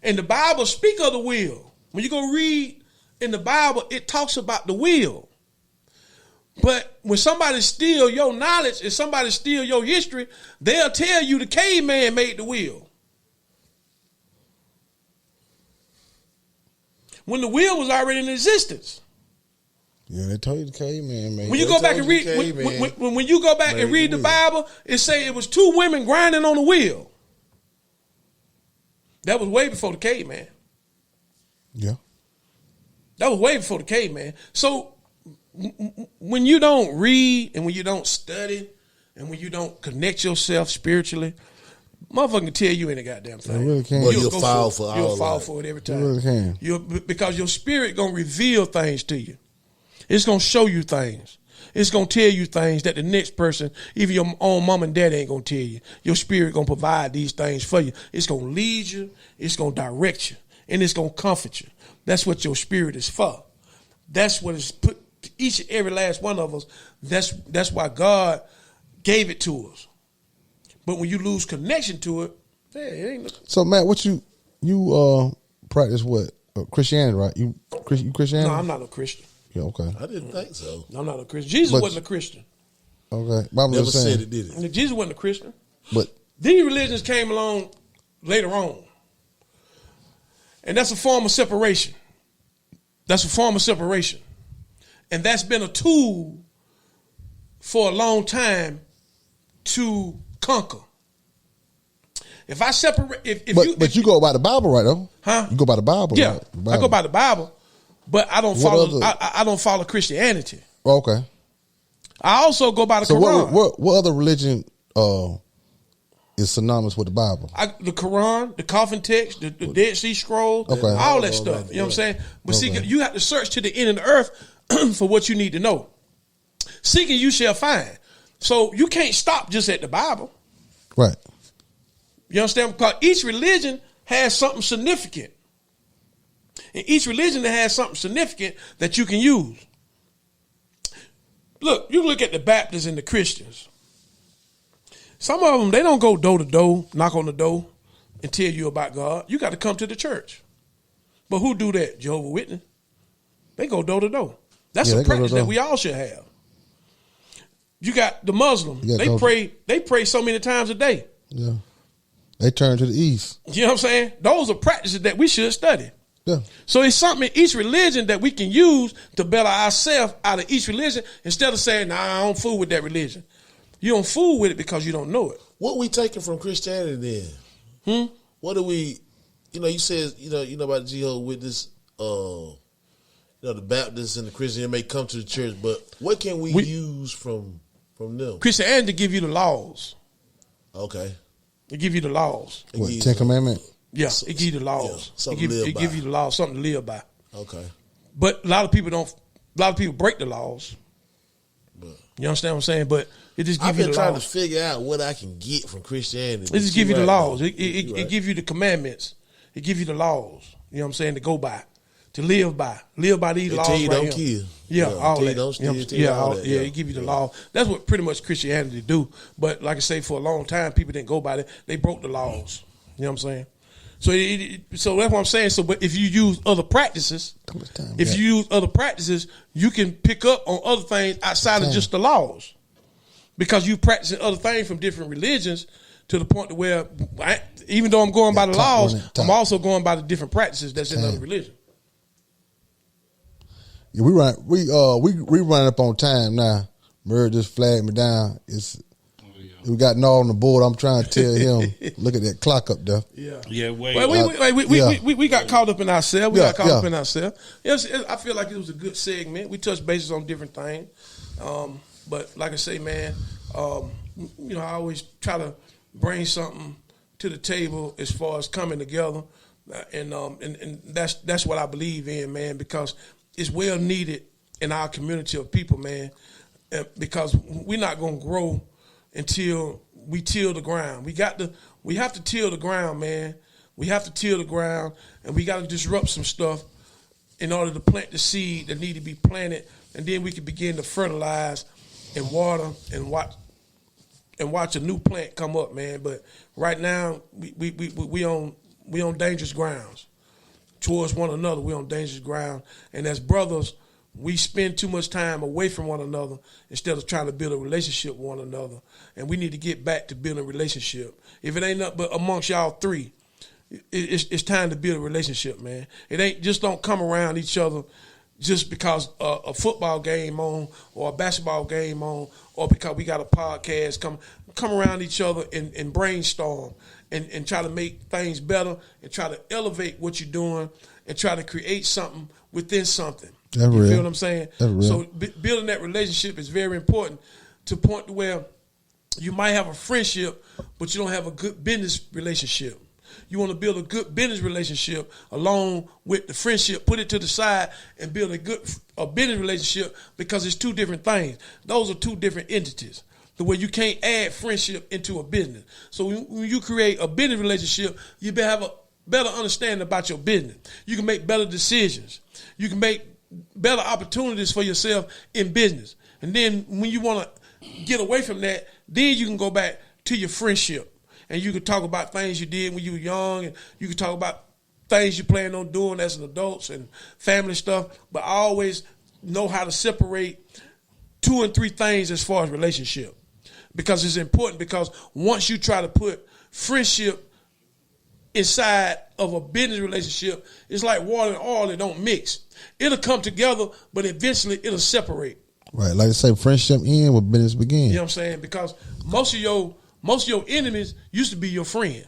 And the Bible speak of the will. When you go read in the Bible, it talks about the will. But when somebody steal your knowledge and somebody steal your history, they'll tell you the caveman made the will. When the will was already in existence. Yeah, they told you the caveman made. When you go back and read, when you go back and read the Bible, it say it was two women grinding on the wheel. That was way before the caveman. Yeah. That was way before the caveman. So when you don't read and when you don't study and when you don't connect yourself spiritually, motherfucker can tell you any goddamn thing. They really can. Well, you'll fall for all You'll fall that. for it every time. They really can. Because your spirit gonna reveal things to you. It's gonna show you things. It's gonna tell you things that the next person, even your own mom and dad, ain't gonna tell you. Your spirit gonna provide these things for you. It's gonna lead you. It's gonna direct you, and it's gonna comfort you. That's what your spirit is for. That's what it's put to each and every last one of us. That's why God gave it to us. But when you lose connection to it, it ain't. So Matt, what you practice what? Christianity, right? You Christianity? No, I'm not a Christian. Yeah, okay. I didn't think so. I'm not a Christian. Jesus But- wasn't a Christian. Okay. But I'm Never just saying. said it, did it? Jesus wasn't a Christian. But These religions came along later on. And that's a form of separation. That's a form of separation. And that's been a tool for a long time to conquer. If I separate, but you go by the Bible, right? Though, Huh? You go by the Bible, yeah, right? The Bible. I go by the Bible, but I don't What follow. other- I don't follow Christianity. Okay. I also go by the So Quran. what other religion is synonymous with the Bible? The Quran, the coffin text, the Dead Sea Scrolls, Okay. all that stuff. You know what I'm saying? But see, Okay. you have to search to the end of the earth for what you need to know. Seeking you shall find. So you can't stop just at the Bible. Right. You understand? Because each religion has something significant. And each religion that has something significant that you can use. Look, you look at the Baptists and the Christians. Some of them, they don't go door to door, knock on the door, and tell you about God. You got to come to the church. But who do that? Jehovah's Witness. They go door to door. That's Yeah, a they go practice door to that we all should have. You got the Muslims. Yeah, They pray so many times a day. Yeah. They turn to the east. You know what I'm saying? Those are practices that we should study. Yeah. So it's something in each religion that we can use to better ourselves out of each religion instead of saying, nah, I don't fool with that religion. You don't fool with it because you don't know it. What we taking from Christianity then? What do we? You said you know about the Jehovah's Witness. The Baptists and the Christians may come to the church, but what can we use from them? Christianity give you the laws. Okay. It give you the laws. It What, gives Ten them- Commandments? Yeah, it give you the laws. something to live by. give you the laws, something to live by. Okay. But a lot of people break the laws. But You understand what I'm saying? But it just I've give you been the trying laws. to figure out what I can get from Christianity. It just give you the laws. Though. It give you the commandments. It give you the laws. You know what I'm saying? To go by, to live by. Live by these They laws. tell you right don't here. kill. Yeah, Yeah, all tell you that. don't You steal, know, tell you all that, yeah, yeah. it give you the law. That's what pretty much Christianity do. But like I say, for a long time, people didn't go by that. They broke the laws. You know what I'm saying? So, so that's what I'm saying. So, but if you use other practices, you can pick up on other things outside of just the laws, because you practicing other things from different religions to the point to where, even though I'm going by the laws, I'm also going by the different practices that's in other religions. Yeah, we running up on time now. Murray just flagged me down. We got Nall on the board. I'm trying to tell him, look at that clock up there. Yeah, wait. Well, we got caught up in ourselves. Yes, I feel like it was a good segment. We touched bases on different things. But like I say, man, I always try to bring something to the table as far as coming together, and that's what I believe in, man, because it's well needed in our community of people, man, because we're not gonna grow until we till the ground. We have to till the ground, man. We have to till the ground, and we got to disrupt some stuff in order to plant the seed that need to be planted, and then we can begin to fertilize and water and watch a new plant come up, man. But right now, we on dangerous grounds towards one another. We on dangerous ground, and as brothers, we spend too much time away from one another instead of trying to build a relationship with one another. And we need to get back to building a relationship. If it ain't nothing but amongst y'all three, it's time to build a relationship, man. It ain't just don't come around each other just because a football game on or a basketball game on or because we got a podcast. Come around each other and brainstorm and try to make things better and try to elevate what you're doing and try to create something within something. That's You real. feel what I'm saying? That's real. So building that relationship is very important to the point to where you might have a friendship, but you don't have a good business relationship. You want to build a good business relationship along with the friendship, put it to the side and build a business relationship, because it's two different things. Those are two different entities. The way you can't add friendship into a business. So when you create a business relationship, you better have a better understanding about your business. You can make better decisions. You can make better opportunities for yourself in business. And then when you want to get away from that, then you can go back to your friendship. And you can talk about things you did when you were young, and you can talk about things you plan on doing as an adults and family stuff, but I always know how to separate 2 and 3 things as far as relationship, because it's important. Because once you try to put friendship inside of a business relationship, it's like water and oil, it don't mix. It'll come together, but eventually it'll separate. Right, like I say, friendship end where business begin. You know what I'm saying? Because most of your enemies used to be your friend.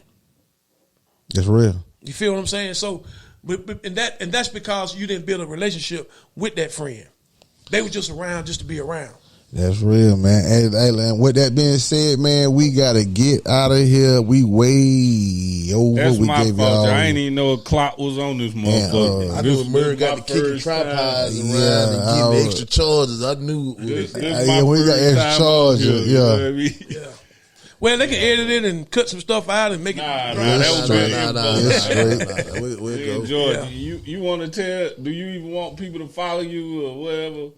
That's real. You feel what I'm saying? So, and that's because you didn't build a relationship with that friend. They were just around just to be around. That's real, man. Hey, and with that being said, man, we gotta get out of here. We way over. That's we my gave fault. y'all. I ain't even know a clock was on this motherfucker. I knew Murray got to kick the tripods around and give the extra charges. I knew. This we my got first extra time charges. on here, you know what I mean? Yeah. Well, they can edit it and cut some stuff out and make it. That was We'll go. George, you want to tell? Do you even want people to follow you or whatever?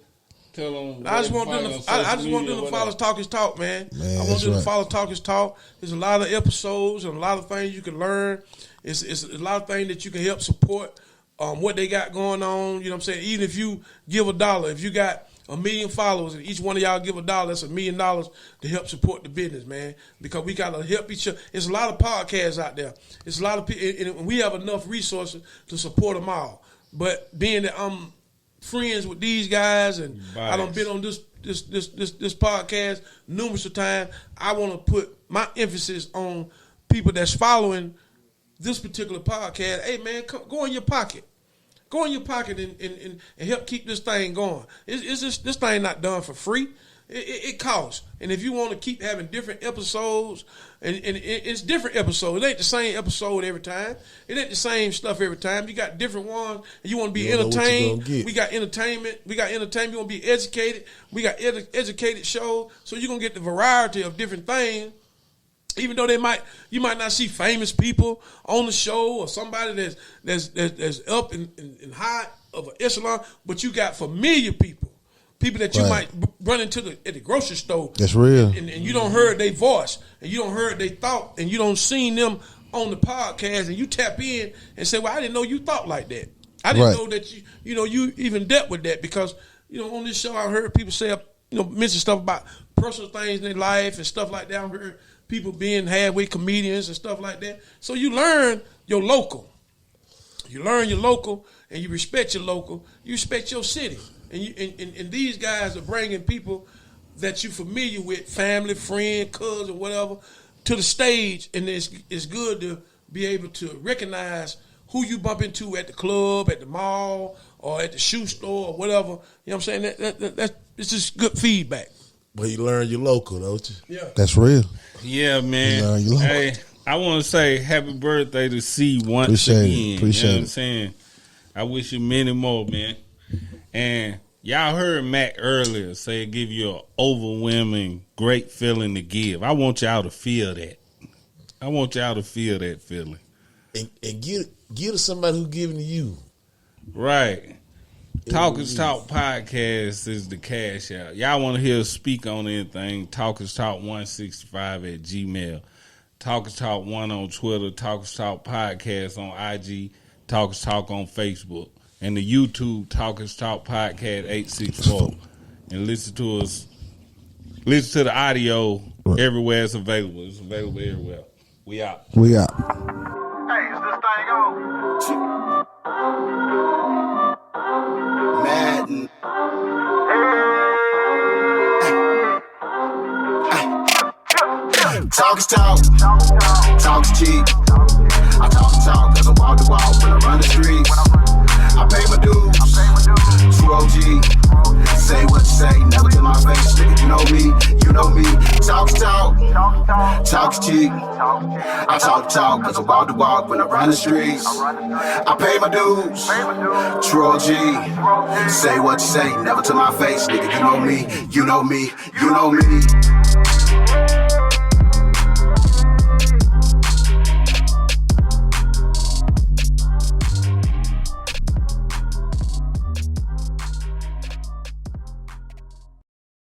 Tell them. I just want them to follow Talk Is Talk, man. I want them to follow Talk Is Talk. There's a lot of episodes and a lot of things you can learn. It's a lot of things that you can help support what they got going on. You know what I'm saying? Even if you give $1, if you got 1 million followers and each one of y'all give $1, that's $1 million to help support the business, man. Because we gotta help each other. It's a lot of podcasts out there. It's a lot of people, and we have enough resources to support them all. But being that I'm friends with these guys and I done been on this podcast numerous of times, I want to put my emphasis on people that's following this particular podcast. Hey, man, go in your pocket. Go in your pocket and help keep this thing going. This thing not done for free. It costs. And if you want to keep having different episodes, and it's different episodes. It ain't the same episode every time. It ain't the same stuff every time. You got different ones, and you want to be entertained. We got entertainment. You want to be educated. We got educated shows. So you're going to get the variety of different things. Even though you might not see famous people on the show or somebody that's up in high of an echelon, but you got familiar people that you might run into at the grocery store. That's real. And you don't heard their voice, and you don't heard their thought, and you don't seen them on the podcast, and you tap in and say, well, I didn't know you thought like that. I didn't know that you even dealt with that, because on this show I heard people say mention stuff about personal things in their life and stuff like that. I heard people being halfway comedians and stuff like that. So you learn your local. You learn your local, and you respect your local. You respect your city. And these guys are bringing people that you're familiar with, family, friend, cousin, whatever, to the stage. And it's good to be able to recognize who you bump into at the club, at the mall, or at the shoe store, or whatever. You know what I'm saying? It's just good feedback. But you learn your local, don't you? Yeah. That's real. Yeah, man. Hey, I want to say happy birthday to C once again. Appreciate you know what I'm saying? I wish you many more, man. And y'all heard Mack earlier say it give you an overwhelming, great feeling to give. I want y'all to feel that. I want y'all to feel that feeling. And give to somebody who's giving to you. Right. TalkIsTalk.Podcast is the cash out. Y'all want to hear us speak on anything, TalkIsTalk165@gmail. TalkIsTalk1 on Twitter, TalkIsTalk.Podcast on IG, TalkIsTalk on Facebook. And the YouTube TalkIsTalk.Podcast 864. And listen to us. Listen to the audio everywhere it's available. It's available everywhere. We out. Hey, is this thing on? Madden. Talk is talk. Talk is cheap. I talk cause I walk the walk when I run the streets. I pay my dues. True OG. Say what you say, never to my face. Nigga, you know me. Talk is talk. Talk is cheap. I talk cause I walk the walk when I run the streets. I pay my dues. True OG. Say what you say, never to my face. Nigga, you know me.